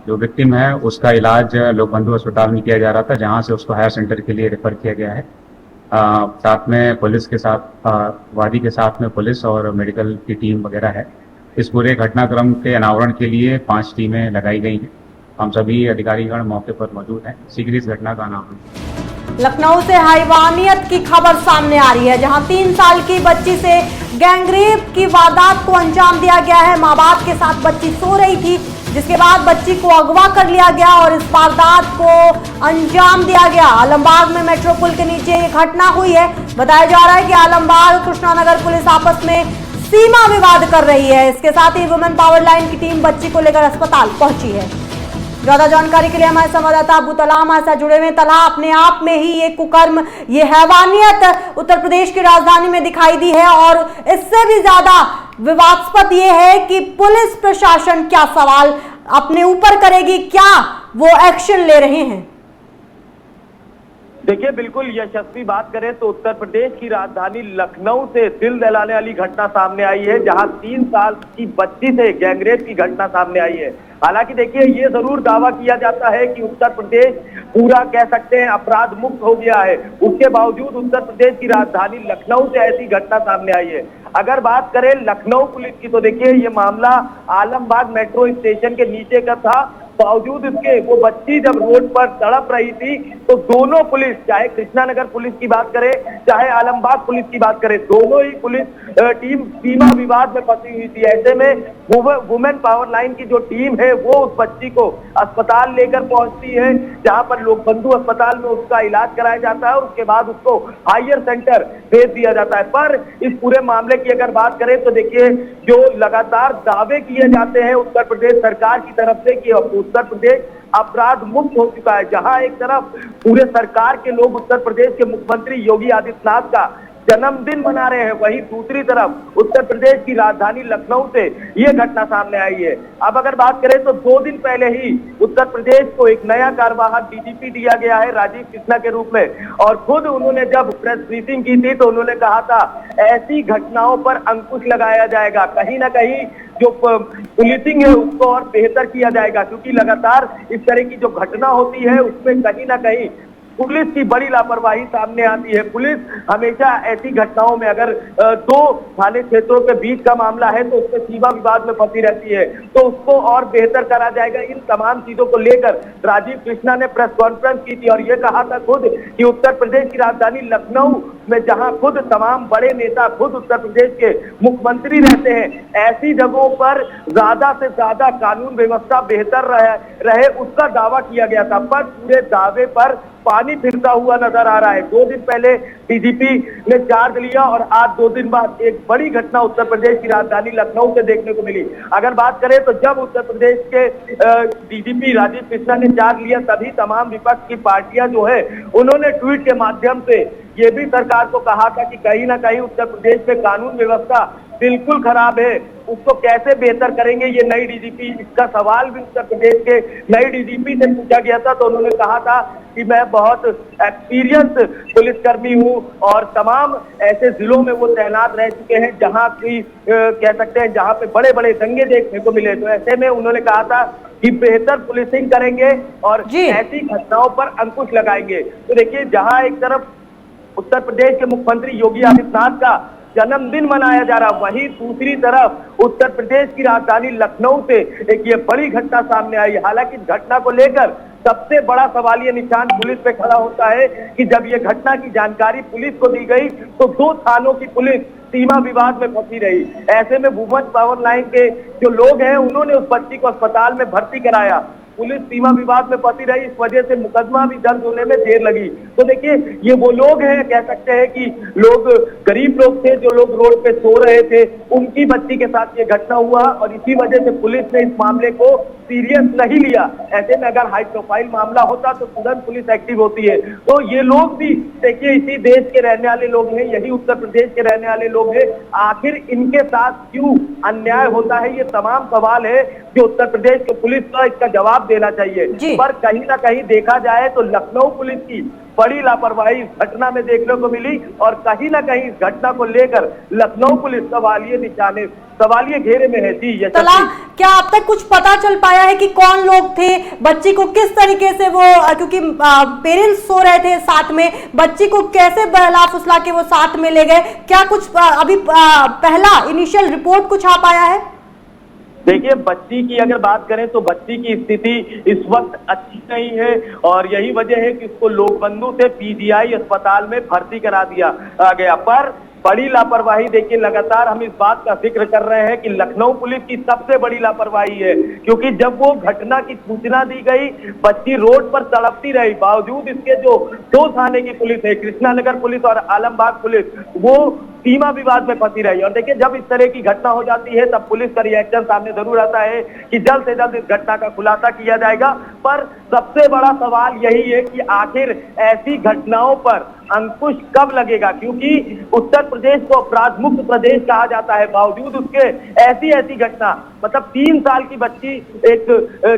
जो विक्टिम है उसका इलाज लोकबंधु अस्पताल में किया जा रहा था, जहां से उसको हायर सेंटर के लिए रेफर किया गया है। साथ में पुलिस के साथ वादी के साथ में पुलिस और मेडिकल की टीम वगैरह है। इस पूरे घटनाक्रम के अनावरण के लिए 5 टीमें लगाई गई हैं। हम सभी अधिकारीगण मौके पर मौजूद हैं। शीघ्र इस घटना का अनावरण। लखनऊ से हैवानियत की खबर सामने आ रही है, जहां 3 साल की बच्ची से गैंगरेप की वारदात को अंजाम दिया गया है। मां बाप के साथ बच्ची सो रही थी, जिसके बाद बच्ची को अगवा कर लिया गया और इस वारदात को अंजाम दिया गया। आलमबाग में मेट्रो पुल के नीचे ये घटना हुई है। बताया जा रहा है कि आलमबाग कृष्णानगर पुलिस आपस में सीमा विवाद कर रही है। इसके साथ ही वुमेन पावर लाइन की टीम बच्ची को लेकर अस्पताल पहुंची है। ज्यादा जानकारी के लिए हमारे संवाददाता अबू तला हमारे साथ जुड़े हुए। तला, अपने आप में ही ये कुकर्म, ये हैवानियत उत्तर प्रदेश की राजधानी में दिखाई दी है और इससे भी ज्यादा विवादास्पद ये है कि पुलिस प्रशासन क्या सवाल अपने ऊपर करेगी, क्या वो एक्शन ले रहे हैं? देखिए, बिल्कुल यशस्वी बात करें तो उत्तर प्रदेश की राजधानी लखनऊ से दिल दहलाने वाली घटना सामने आई है, जहां 3 साल की बच्ची से गैंगरेप की घटना सामने आई है। हालांकि देखिए, ये जरूर दावा किया जाता है कि उत्तर प्रदेश पूरा कह सकते हैं अपराध मुक्त हो गया है। उसके बावजूद उत्तर प्रदेश की राजधानी लखनऊ से ऐसी घटना सामने आई है। अगर बात करें लखनऊ पुलिस की तो देखिए, ये मामला आलमबाग मेट्रो स्टेशन के नीचे का था। बावजूद इसके वो बच्ची जब रोड पर तड़प रही थी तो दोनों पुलिस, चाहे कृष्णानगर पुलिस की बात करें चाहे आलमबाग पुलिस की बात करें, दोनों ही पुलिस टीम सीमा विवाद में फंसी हुई थी। ऐसे में वुमेन पावर लाइन की जो टीम है वो उस बच्ची को अस्पताल लेकर पहुंचती है, जहां पर लोकबंधु अस्पताल में उसका इलाज कराया जाता है और उसके बाद उसको हायर सेंटर भेज दिया जाता है। पर इस पूरे मामले की अगर बात करें तो देखिए, जो लगातार दावे किए जाते हैं उत्तर प्रदेश सरकार की तरफ से कि उत्तर प्रदेश अपराध मुक्त हो चुका है, जहां एक तरफ पूरे सरकार के लोग उत्तर प्रदेश के मुख्यमंत्री योगी आदित्यनाथ का जन्मदिन मना रहे हैं, वहीं दूसरी तरफ उत्तर प्रदेश की राजधानी लखनऊ से यह घटना सामने आई है। अब अगर बात करें तो 2 दिन पहले ही उत्तर प्रदेश को एक नया कार्यवाहक डीजीपी दिया गया है राजीव कृष्णा के रूप में, और खुद उन्होंने जब प्रेस ब्रीफिंग की थी तो उन्होंने कहा था ऐसी घटनाओं पर अंकुश लगाया जाएगा, कहीं ना कहीं जो पुलिसिंग है उसको और बेहतर किया जाएगा, क्योंकि लगातार इस तरह की जो घटना होती है उसमें कहीं ना कहीं पुलिस की बड़ी लापरवाही सामने आती है। पुलिस हमेशा ऐसी घटनाओं में, अगर 2 थाने क्षेत्रों के बीच का मामला है तो उसमें सीमा विवाद में फंसी रहती है, तो उसको और बेहतर करा जाएगा। इन तमाम चीजों को लेकर राजीव कृष्णा ने प्रेस कॉन्फ्रेंस की थी और ये कहा था खुद कि उत्तर प्रदेश की राजधानी लखनऊ में जहां खुद तमाम बड़े नेता खुद उत्तर प्रदेश के मुख्यमंत्री रहते हैं, ऐसी जगहों पर ज्यादा से ज्यादा कानून व्यवस्था बेहतर रहे उसका दावा किया गया था। पर पूरे दावे पर पानी फिरता हुआ नजर आ रहा है। 2 दिन पहले डीजीपी ने चार्ज लिया और आज 2 दिन बाद एक बड़ी घटना उत्तर प्रदेश की राजधानी लखनऊ से देखने को मिली। अगर बात करें तो जब उत्तर प्रदेश के डीजीपी राजीव कृष्णा ने चार्ज लिया तभी तमाम विपक्ष की पार्टियां जो है उन्होंने ट्वीट के माध्यम से ये भी सरकार को कहा था कि कहीं ना कहीं उत्तर प्रदेश में कानून व्यवस्था बिल्कुल खराब है, उसको कैसे बेहतर करेंगे ये नई डीजीपी, इसका सवाल भी उत्तर प्रदेश के नई डीजीपी से पूछा गया था तो उन्होंने कहा था कि मैं बहुत एक्सपीरियंस पुलिसकर्मी हूं और तमाम ऐसे जिलों में वो तैनात रह चुके हैं जहां की कह सकते हैं जहां पे बड़े बड़े दंगे देखने को मिले। तो ऐसे में उन्होंने कहा था कि बेहतर पुलिसिंग करेंगे और ऐसी घटनाओं पर अंकुश लगाएंगे। तो देखिए, जहां एक तरफ उत्तर प्रदेश के मुख्यमंत्री योगी आदित्यनाथ का जन्मदिन मनाया जा रहा, वहीं दूसरी तरफ उत्तर प्रदेश की राजधानी लखनऊ से एक ये बड़ी घटना सामने आई। हालांकि घटना को लेकर सबसे बड़ा सवालिया निशान पुलिस पे खड़ा होता है कि जब ये घटना की जानकारी पुलिस को दी गई तो 2 थानों की पुलिस सीमा विवाद में फंसी रही। ऐसे में वुमेन पावर लाइन के जो लोग हैं उन्होंने उस बच्ची को अस्पताल में भर्ती कराया, पुलिस सीमा विवाद में फंसी रही, इस वजह से मुकदमा भी दर्ज होने में देर लगी। तो देखिए, ये वो लोग हैं, कह सकते हैं कि लोग गरीब लोग थे जो लोग रोड पे सो रहे थे, उनकी बच्ची के साथ ये घटना हुआ और इसी वजह से पुलिस ने इस मामले को सीरियस नहीं लिया। ऐसे में अगर हाई प्रोफाइल मामला होता तो तुरंत पुलिस एक्टिव होती है। तो ये लोग भी देखिए इसी देश के रहने वाले लोग हैं, यही उत्तर प्रदेश के रहने वाले लोग हैं, आखिर इनके साथ क्यों अन्याय होता है, ये तमाम सवाल है जो उत्तर प्रदेश के पुलिस को इसका जवाब देना चाहिए। पर कहीं ना कहीं देखा जाए तो लखनऊ पुलिस की बड़ी लापरवाही इस घटना में देखने को मिली और कहीं ना कहीं इस घटना को लेकर लखनऊ पुलिस सवालिये घेरे में है। जी तला, क्या अब तक कुछ पता चल पाया है कि कौन लोग थे, बच्ची को किस तरीके से वो, क्योंकि पेरेंट्स सो रहे थे साथ में, बच्ची को कैसे बहला फुसला के वो साथ में ले गए, क्या कुछ अभी पहला इनिशियल रिपोर्ट कुछ आ पाया है? देखिए, बच्ची की अगर बात करें तो बच्ची की स्थिति इस वक्त अच्छी नहीं है और यही वजह है कि उसको लोकबंधु से पीजीआई अस्पताल में भर्ती करा दिया गया। पर बड़ी लापरवाही देखिए, लगातार हम इस बात का जिक्र कर रहे हैं कि लखनऊ पुलिस की सबसे बड़ी लापरवाही है, क्योंकि जब वो घटना की सूचना दी गई, बच्ची रोड पर तड़पती रही, बावजूद इसके जो 2 थाने की पुलिस है, कृष्णानगर पुलिस और आलमबाग पुलिस, वो सीमा विवाद में फंसी रही। और देखिए, जब इस तरह की घटना हो जाती है तब पुलिस का रिएक्शन सामने जरूर आता है कि जल्द से जल्द इस घटना का खुलासा किया जाएगा। पर सबसे बड़ा सवाल यही है कि आखिर ऐसी घटनाओं पर अंकुश कब लगेगा, क्योंकि उत्तर प्रदेश को अपराध मुक्त प्रदेश कहा जाता है, बावजूद उसके ऐसी घटना, मतलब 3 साल की बच्ची एक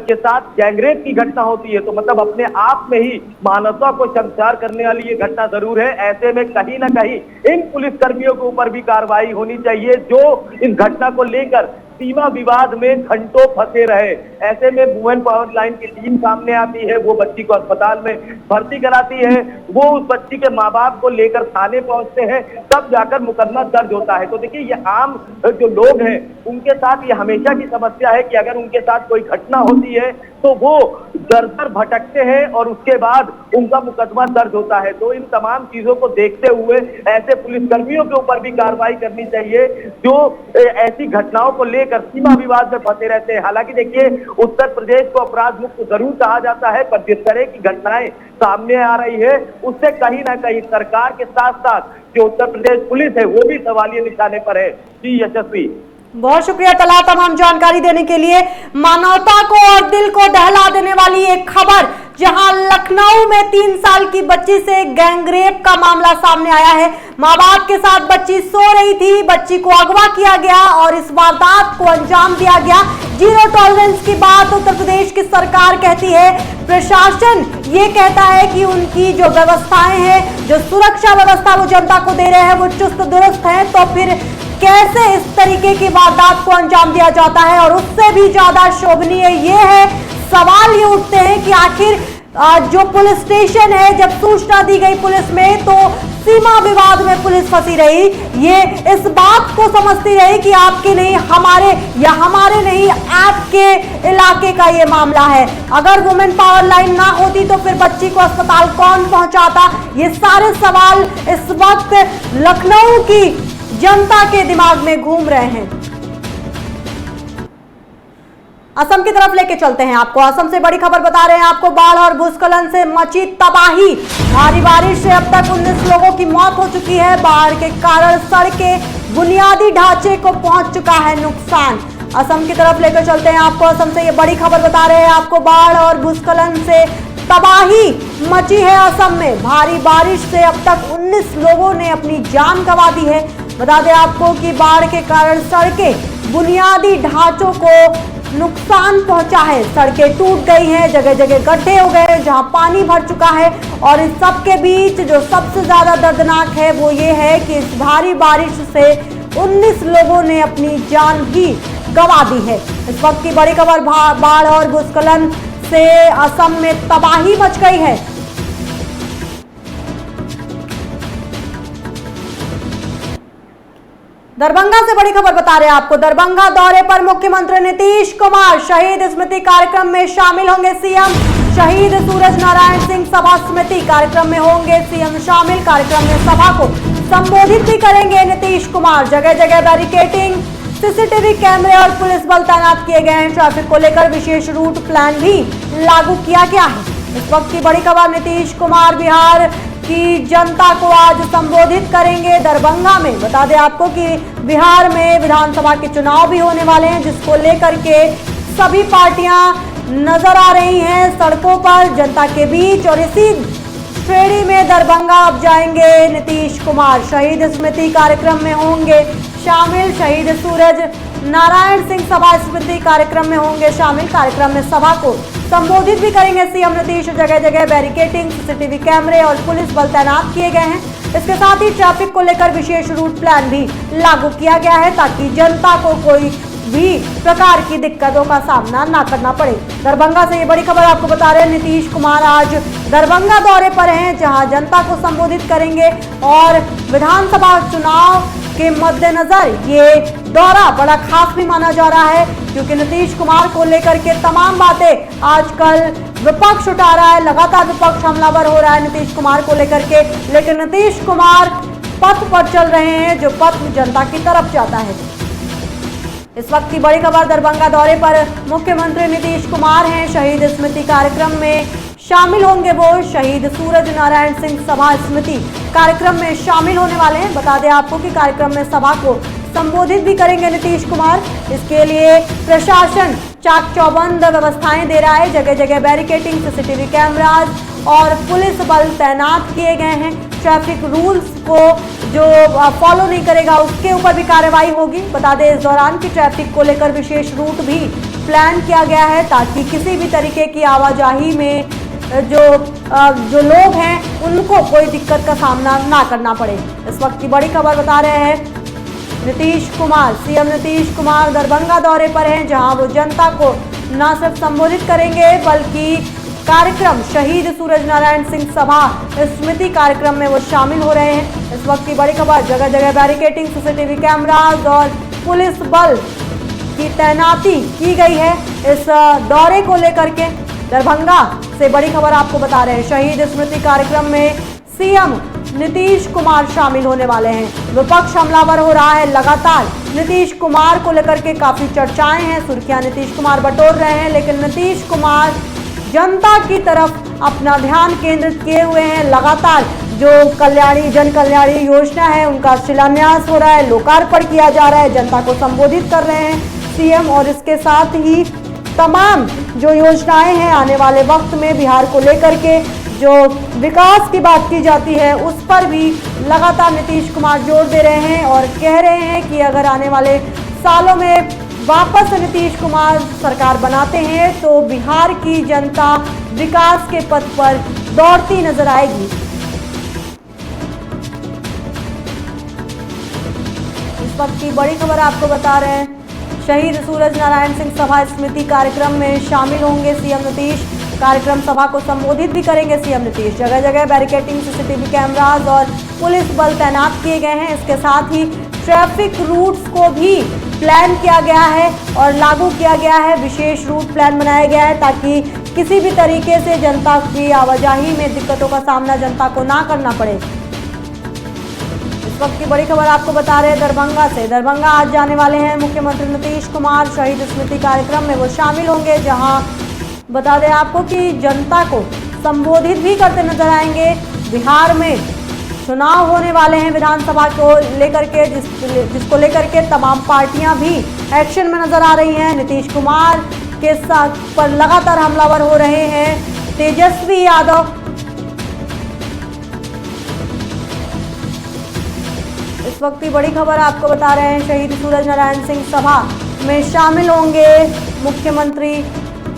के साथ गैंगरेप की घटना होती है, तो मतलब अपने आप में ही मानवता को शर्मसार करने वाली ये घटना जरूर है। ऐसे में कहीं ना कहीं इन पुलिस कर्मियों के ऊपर भी कार्रवाई होनी चाहिए जो इस घटना को लेकर सीमा विवाद में घंटों फंसे रहे। ऐसे में वुमेन पावर लाइन की टीम सामने आती है, वो बच्ची को अस्पताल में भर्ती कराती है, वो उस बच्ची के माँ बाप को लेकर थाने पहुंचते हैं, तब जाकर मुकदमा दर्ज होता है। तो देखिए, ये आम जो लोग हैं उनके साथ ये हमेशा की समस्या है कि अगर उनके साथ कोई घटना होती है तो वो दर भटकते हैं और उसके बाद उनका मुकदमा दर्ज होता है। तो इन तमाम चीजों को देखते हुए ऐसे पुलिसकर्मियों के ऊपर भी कार्रवाई करनी चाहिए जो ऐसी घटनाओं को लेकर सीमा विवाद में फंसे रहते हैं। हालांकि देखिए, उत्तर प्रदेश को अपराध मुक्त जरूर कहा जाता है, पर जिस तरह की घटनाएं सामने आ रही है उससे कहीं ना कहीं सरकार के साथ साथ जो उत्तर प्रदेश पुलिस है वो भी सवालिया निशाने पर है। जी यशस्वी, बहुत शुक्रिया तला तमाम जानकारी देने के लिए। मानवता को और दिल को दहला देने वाली एक खबर, जहां लखनऊ में 3 साल की बच्ची से गैंगरेप का मामला सामने आया है। माँ बाप के साथ बच्ची सो रही थी, बच्ची को अगवा किया गया और इस वारदात को अंजाम दिया गया। जीरो टॉलरेंस की बात उत्तर प्रदेश की सरकार कहती है, प्रशासन ये कहता है कि उनकी जो व्यवस्थाएं हैं, जो सुरक्षा व्यवस्था वो जनता को दे रहे हैं, वो चुस्त दुरुस्त है। तो फिर कैसे इस तरीके की वारदात को अंजाम दिया जाता है? और उससे भी ज्यादा शोभनीय ये है, सवाल ये उठते हैं कि आखिर जो पुलिस स्टेशन है, जब सूचना दी गई पुलिस में तो सीमा विवाद में पुलिस फंसी रही, ये इस बात को समझती रही कि आपके नहीं हमारे, या हमारे नहीं आपके इलाके का ये मामला है। अगर वुमेन पावर लाइन ना होती तो फिर बच्ची को अस्पताल कौन पहुंचाता? ये सारे सवाल इस वक्त लखनऊ की जनता के दिमाग में घूम रहे हैं। असम की तरफ लेके चलते हैं आपको। असम से बड़ी खबर बता रहे हैं आपको, बाढ़ और भूस्खलन से मची तबाही। भारी बारिश से अब तक 19 लोगों की मौत हो चुकी है। बाढ़ के कारण सड़कें, बुनियादी ढांचे को पहुंच चुका है नुकसान। असम की तरफ लेकर चलते हैं आपको। असम से ये बड़ी खबर बता रहे हैं आपको, बाढ़ और भूस्खलन से तबाही मची है असम में। भारी बारिश से अब तक 19 लोगों ने अपनी जान गंवा दी है। बता दें आपको कि बाढ़ के कारण सड़कें, बुनियादी ढांचों को नुकसान पहुंचा है। सड़कें टूट गई हैं, जगह जगह गड्ढे हो गए जहां पानी भर चुका है। और इस सब के बीच जो सबसे ज्यादा दर्दनाक है वो ये है कि इस भारी बारिश से 19 लोगों ने अपनी जान भी गंवा दी है। इस वक्त की बड़ी खबर, बाढ़ और भूस्खलन से असम में तबाही मच गई है। दरभंगा से बड़ी खबर बता रहे हैं आपको। दरभंगा दौरे पर मुख्यमंत्री नीतीश कुमार शहीद स्मृति कार्यक्रम में शामिल होंगे सीएम। शहीद सूरज नारायण सिंह सभा समिति कार्यक्रम में होंगे सीएम शामिल। कार्यक्रम में सभा को संबोधित भी करेंगे नीतीश कुमार। जगह जगह बैरिकेडिंग, सीसीटीवी कैमरे और पुलिस बल तैनात किए गए हैं। ट्रैफिक को लेकर विशेष रूट प्लान भी लागू किया गया है। इस वक्त की बड़ी खबर, नीतीश कुमार बिहार की जनता को आज संबोधित करेंगे दरभंगा में। बता दें आपको कि बिहार में विधानसभा के चुनाव भी होने वाले हैं, जिसको लेकर के सभी पार्टियां नजर आ रही हैं सड़कों पर जनता के बीच। और इसी श्रेणी में दरभंगा अब जाएंगे नीतीश कुमार। शहीद स्मृति कार्यक्रम में होंगे शामिल। शहीद सूरज नारायण सिंह सभा स्मृति कार्यक्रम में होंगे शामिल। कार्यक्रम में सभा को संबोधित भी करेंगे सीएम नीतीश। जगह जगह बैरिकेडिंग, सीसीटीवी कैमरे और पुलिस बल तैनात किए गए हैं। इसके साथ ही ट्रैफिक को लेकर विशेष रूट प्लान भी लागू किया गया है ताकि जनता को कोई भी प्रकार की दिक्कतों का सामना ना करना पड़े। दरभंगा से ये बड़ी खबर आपको बता रहे हैं। नीतीश कुमार आज दरभंगा दौरे पर हैं, जहां जनता को संबोधित करेंगे। और विधानसभा चुनाव के मद्देनजर ये दौरा बड़ा खास भी माना जा रहा है, क्योंकि नीतीश कुमार को लेकर के तमाम बातें आजकल विपक्ष उठा रहा है। लगातार विपक्ष हमलावर हो रहा है नीतीश कुमार को लेकर के, लेकिन नीतीश कुमार पथ पर चल रहे हैं जो पथ जनता की तरफ जाता है। इस वक्त की बड़ी खबर, दरभंगा दौरे पर मुख्यमंत्री नीतीश कुमार हैं। शहीद स्मृति कार्यक्रम में शामिल होंगे वो। शहीद सूरज नारायण सिंह सभा स्मृति कार्यक्रम में शामिल होने वाले हैं। बता दें आपको कि कार्यक्रम में सभा को संबोधित भी करेंगे नीतीश कुमार। इसके लिए प्रशासन चाक चौबंद व्यवस्थाएं दे रहा है। जगह जगह बैरिकेडिंग, सीसीटीवी कैमराज और पुलिस बल तैनात किए गए हैं। ट्रैफिक रूल्स को जो फॉलो नहीं करेगा उसके ऊपर भी कार्रवाई होगी। बता दें इस दौरान की ट्रैफिक को लेकर विशेष रूट भी प्लान किया गया है ताकि किसी भी तरीके की आवाजाही में जो लोग हैं उनको कोई दिक्कत का सामना ना करना पड़े। इस वक्त की बड़ी खबर बता रहे हैं नीतीश कुमार। सीएम नीतीश कुमार दरभंगा दौरे पर हैं, जहां वो जनता को न सिर्फ संबोधित करेंगे बल्कि कार्यक्रम शहीद सूरज नारायण सिंह सभा स्मृति कार्यक्रम में वो शामिल हो रहे हैं। इस वक्त की बड़ी खबर, जगह जगह बैरिकेडिंग, सीसीटीवी कैमराज और पुलिस बल की तैनाती की गई है इस दौरे को लेकर के। दरभंगा से बड़ी खबर आपको बता रहे हैं। शहीद स्मृति कार्यक्रम में सीएम नीतीश कुमार शामिल होने वाले हैं। विपक्ष हमलावर हो रहा है लगातार। नीतीश कुमार को लेकर के काफी चर्चाएं हैं, सुर्खियां नीतीश कुमार बटोर रहे हैं, लेकिन नीतीश कुमार जनता की तरफ अपना ध्यान केंद्रित किए हुए हैं। लगातार जो जन कल्याणी योजना है उनका शिलान्यास हो रहा है, लोकार्पण किया जा रहा है, जनता को संबोधित कर रहे हैं सीएम। और इसके साथ ही तमाम जो योजनाएं हैं आने वाले वक्त में बिहार को लेकर के जो विकास की बात की जाती है उस पर भी लगातार नीतीश कुमार जोर दे रहे हैं और कह रहे हैं कि अगर आने वाले सालों में वापस नीतीश कुमार सरकार बनाते हैं तो बिहार की जनता विकास के पथ पर दौड़ती नजर आएगी। इस वक्त की बड़ी खबर आपको बता रहे हैं। शहीद सूरज नारायण सिंह सभा स्मृति कार्यक्रम में शामिल होंगे सीएम नीतीश। कार्यक्रम सभा को संबोधित भी करेंगे सीएम नीतीश। जगह जगह बैरिकेडिंग, सीसीटीवी कैमराज और पुलिस बल तैनात किए गए हैं। इसके साथ ही ट्रैफिक रूट्स को भी प्लान किया गया है और लागू किया गया है। विशेष रूट प्लान बनाया गया है ताकि किसी भी तरीके से जनता की आवाजाही में दिक्कतों का सामना जनता को ना करना पड़े। इस वक्त की बड़ी खबर आपको बता रहे हैं दरभंगा से। दरभंगा आज जाने वाले हैं मुख्यमंत्री नीतीश कुमार। शहीद स्मृति कार्यक्रम में वो शामिल होंगे, जहां बता दें आपको कि जनता को संबोधित भी करते नजर आएंगे। बिहार में चुनाव होने वाले हैं विधानसभा को लेकर के, जिसको लेकर के तमाम पार्टियां भी एक्शन में नजर आ रही हैं। नीतीश कुमार के साथ पर लगातार हमलावर हो रहे हैं तेजस्वी यादव। इस इस वक्त की बड़ी खबर आपको बता रहे हैं, शहीद सूरज नारायण सिंह सभा में शामिल होंगे मुख्यमंत्री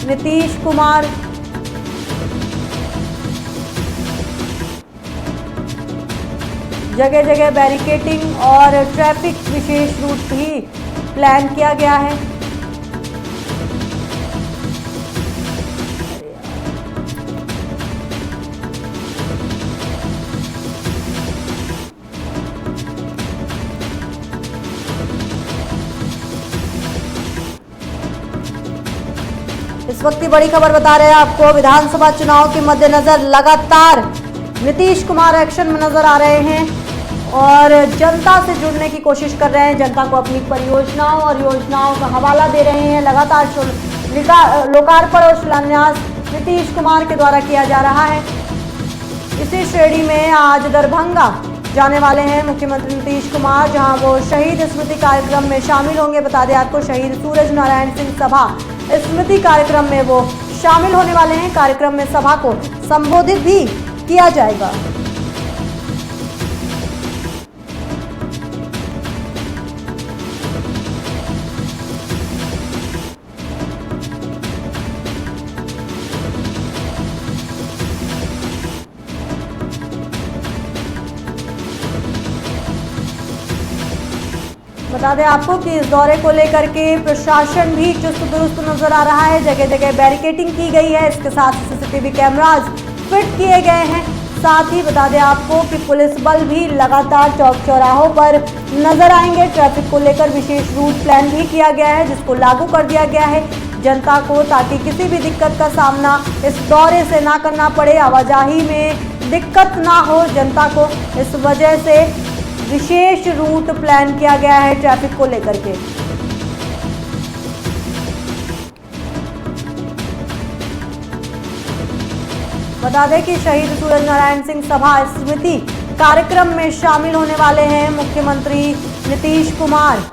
नीतीश कुमार। जगह जगह बैरिकेडिंग और ट्रैफिक विशेष रूट भी प्लान किया गया है। इस वक्त की बड़ी खबर बता रहे हैं आपको, विधानसभा चुनाव के मद्देनजर लगातार नीतीश कुमार एक्शन में नजर आ रहे हैं और जनता से जुड़ने की कोशिश कर रहे हैं। जनता को अपनी परियोजनाओं और योजनाओं का हवाला दे रहे हैं। लगातार लोकार्पण और शिलान्यास नीतीश कुमार के द्वारा किया जा रहा है। इसी श्रेणी में आज दरभंगा जाने वाले हैं मुख्यमंत्री नीतीश कुमार, जहां वो शहीद स्मृति कार्यक्रम में शामिल होंगे। बता दें आपको, शहीद सूरज नारायण सिंह सभा स्मृति कार्यक्रम में वो शामिल होने वाले हैं। कार्यक्रम में सभा को संबोधित भी किया जाएगा। बता दें आपको कि इस दौरे को लेकर के प्रशासन भी चुस्त दुरुस्त नजर आ रहा है। जगह जगह बैरिकेडिंग की गई है। इसके साथ सीसीटीवी कैमरास फिट किए गए हैं। साथ ही बता दें आपको कि पुलिस बल भी लगातार चौक चौराहों पर नजर आएंगे। ट्रैफिक को लेकर विशेष रूट प्लान भी किया गया है, जिसको लागू कर दिया गया है जनता को, ताकि किसी भी दिक्कत का सामना इस दौरे से ना करना पड़े, आवाजाही में दिक्कत ना हो जनता को। इस वजह से विशेष रूट प्लान किया गया है ट्रैफिक को लेकर के। बता दें कि शहीद सूरज नारायण सिंह सभा स्मृति कार्यक्रम में शामिल होने वाले हैं मुख्यमंत्री नीतीश कुमार।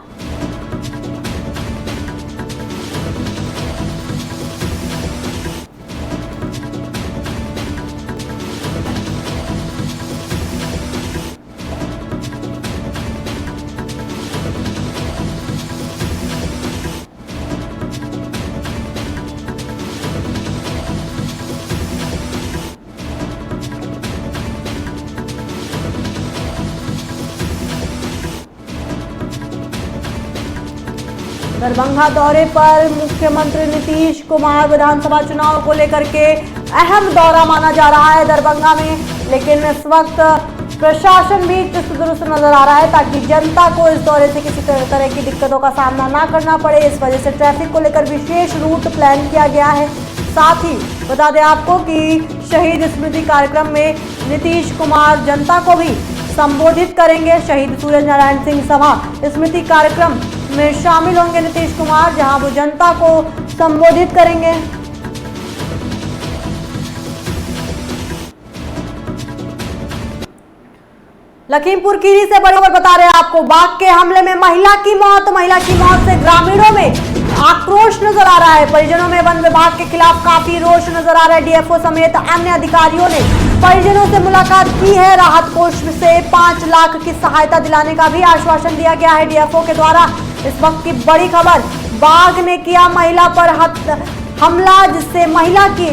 दरभंगा दौरे पर मुख्यमंत्री नीतीश कुमार, विधानसभा चुनाव को लेकर के अहम दौरा माना जा रहा है दरभंगा में, लेकिन इस वक्त प्रशासन भी चुस्त दुरुस्त नजर आ रहा है, ताकि जनता को इस दौरे से किसी तरह की दिक्कतों का सामना ना करना पड़े। इस वजह से ट्रैफिक को लेकर विशेष रूट प्लान किया गया है। साथ ही बता दें आपको कि शहीद स्मृति कार्यक्रम में नीतीश कुमार जनता को भी संबोधित करेंगे। शहीद सूरज नारायण सिंह सभा स्मृति कार्यक्रम में शामिल होंगे नीतीश कुमार, जहां वो जनता को संबोधित करेंगे। लखीमपुर खीरी से बड़ी खबर बता रहे हैं आपको, बाघ के हमले में महिला की मौत से ग्रामीणों में आक्रोश नजर आ रहा है। परिजनों में वन विभाग के खिलाफ काफी रोष नजर आ रहा है। डीएफओ समेत अन्य अधिकारियों ने परिजनों से मुलाकात की है। राहत कोष से 5 लाख की सहायता दिलाने का भी आश्वासन दिया गया है डीएफओ के द्वारा। इस वक्त की बड़ी खबर, बाघ ने किया महिला पर हमला, जिससे महिला की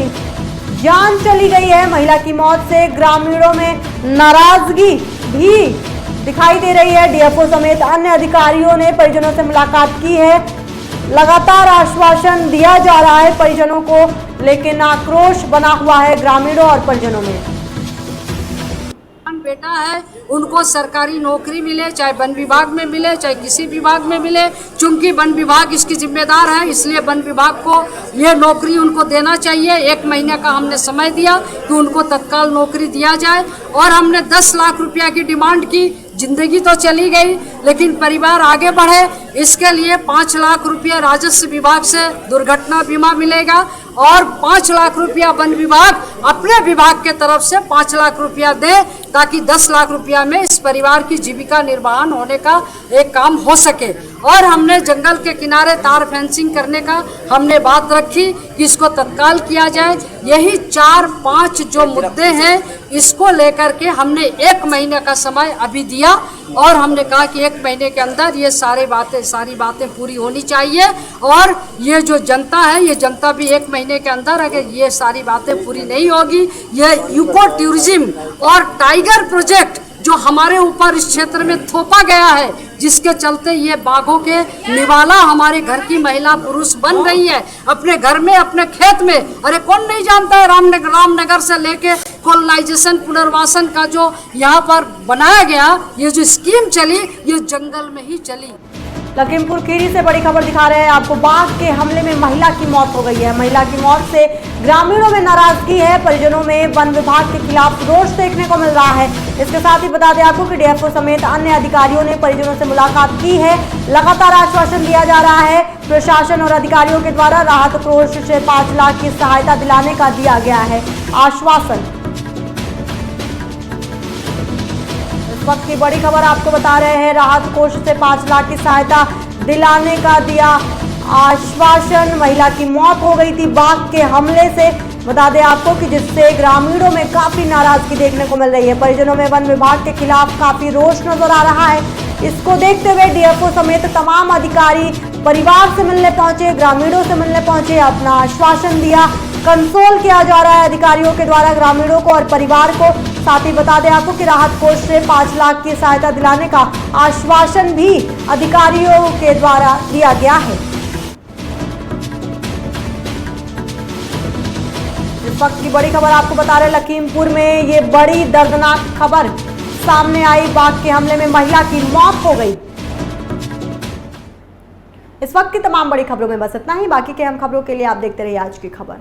जान चली गई है। महिला की मौत से ग्रामीणों में नाराजगी भी दिखाई दे रही है। डीएफओ समेत अन्य अधिकारियों ने परिजनों से मुलाकात की है। लगातार आश्वासन दिया जा रहा है परिजनों को, लेकिन आक्रोश बना हुआ है ग्रामीणों और परिजनों में। बेटा है, उनको सरकारी नौकरी मिले, चाहे वन विभाग में मिले, चाहे किसी विभाग में मिले। चूंकि वन विभाग इसकी जिम्मेदार है, इसलिए वन विभाग को ये नौकरी उनको देना चाहिए। 1 महीने का हमने समय दिया कि उनको तत्काल नौकरी दिया जाए, और हमने 10 लाख रुपया की डिमांड की। जिंदगी तो चली गई, लेकिन परिवार आगे बढ़े, इसके लिए 5 लाख रुपया राजस्व विभाग से दुर्घटना बीमा मिलेगा, और 5 लाख रुपया वन विभाग अपने विभाग के तरफ से 5 लाख रुपया दे, ताकि 10 लाख रुपया में इस परिवार की जीविका निर्वाहन होने का एक काम हो सके। और हमने जंगल के किनारे तार फेंसिंग करने का हमने बात रखी कि इसको तत्काल किया जाए। यही 4-5 जो मुद्दे हैं इसको लेकर के हमने 1 महीने का समय अभी दिया और हमने कहा कि 1 महीने के अंदर ये सारी बातें पूरी होनी चाहिए। और ये जो जनता है, ये जनता भी 1 महीने के अंदर अगर ये सारी बातें पूरी नहीं होगी, ये इको टूरिज्म और टाइगर प्रोजेक्ट जो हमारे ऊपर इस क्षेत्र में थोपा गया है, जिसके चलते ये बाघों के निवाला हमारे घर की महिला पुरुष बन रही है अपने घर में, अपने खेत में। अरे कौन नहीं जानता है रामनगर से लेके कॉलोनाइजेशन पुनर्वासन का जो यहाँ पर बनाया गया, ये जो स्कीम चली, ये जंगल में ही चली। लखीमपुर खीरी से बड़ी खबर दिखा रहे हैं आपको। बाघ के हमले में महिला की मौत हो गई है। महिला की मौत से ग्रामीणों में नाराजगी है। परिजनों में वन विभाग के खिलाफ रोष देखने को मिल रहा है। इसके साथ ही बता दें आपको कि डीएफओ समेत अन्य अधिकारियों ने परिजनों से मुलाकात की है। लगातार आश्वासन दिया जा रहा है। प्रशासन और अधिकारियों के द्वारा राहत कोष से 5 लाख की सहायता दिलाने का दिया गया है आश्वासन। वक्त की बड़ी खबर आपको बता रहे हैं। राहत कोष से 5 लाख की सहायता दिलाने का दिया आश्वासन। महिला की मौत हो गई थी बाघ के हमले से, बता दें आपको कि जिससे ग्रामीणों में काफी नाराजगी देखने को मिल रही है। परिजनों में वन विभाग के खिलाफ काफी रोष नजर आ रहा है। इसको देखते हुए डीएफओ समेत तमाम अधिकारी परिवार से मिलने पहुंचे, ग्रामीणों से मिलने पहुंचे, अपना आश्वासन दिया। कंसोल किया जा रहा है अधिकारियों के द्वारा ग्रामीणों को और परिवार को। साथ ही बता दें आपको कि राहत कोष से 5 लाख की सहायता दिलाने का आश्वासन भी अधिकारियों के द्वारा दिया गया है। इस वक्त की बड़ी खबर आपको बता रहे लखीमपुर में ये बड़ी दर्दनाक खबर सामने आई। बाघ के हमले में महिला की मौत हो गई। इस वक्त की तमाम बड़ी खबरों में बस इतना ही। बाकी के अहम खबरों के लिए आप देखते रहिए आज की खबर।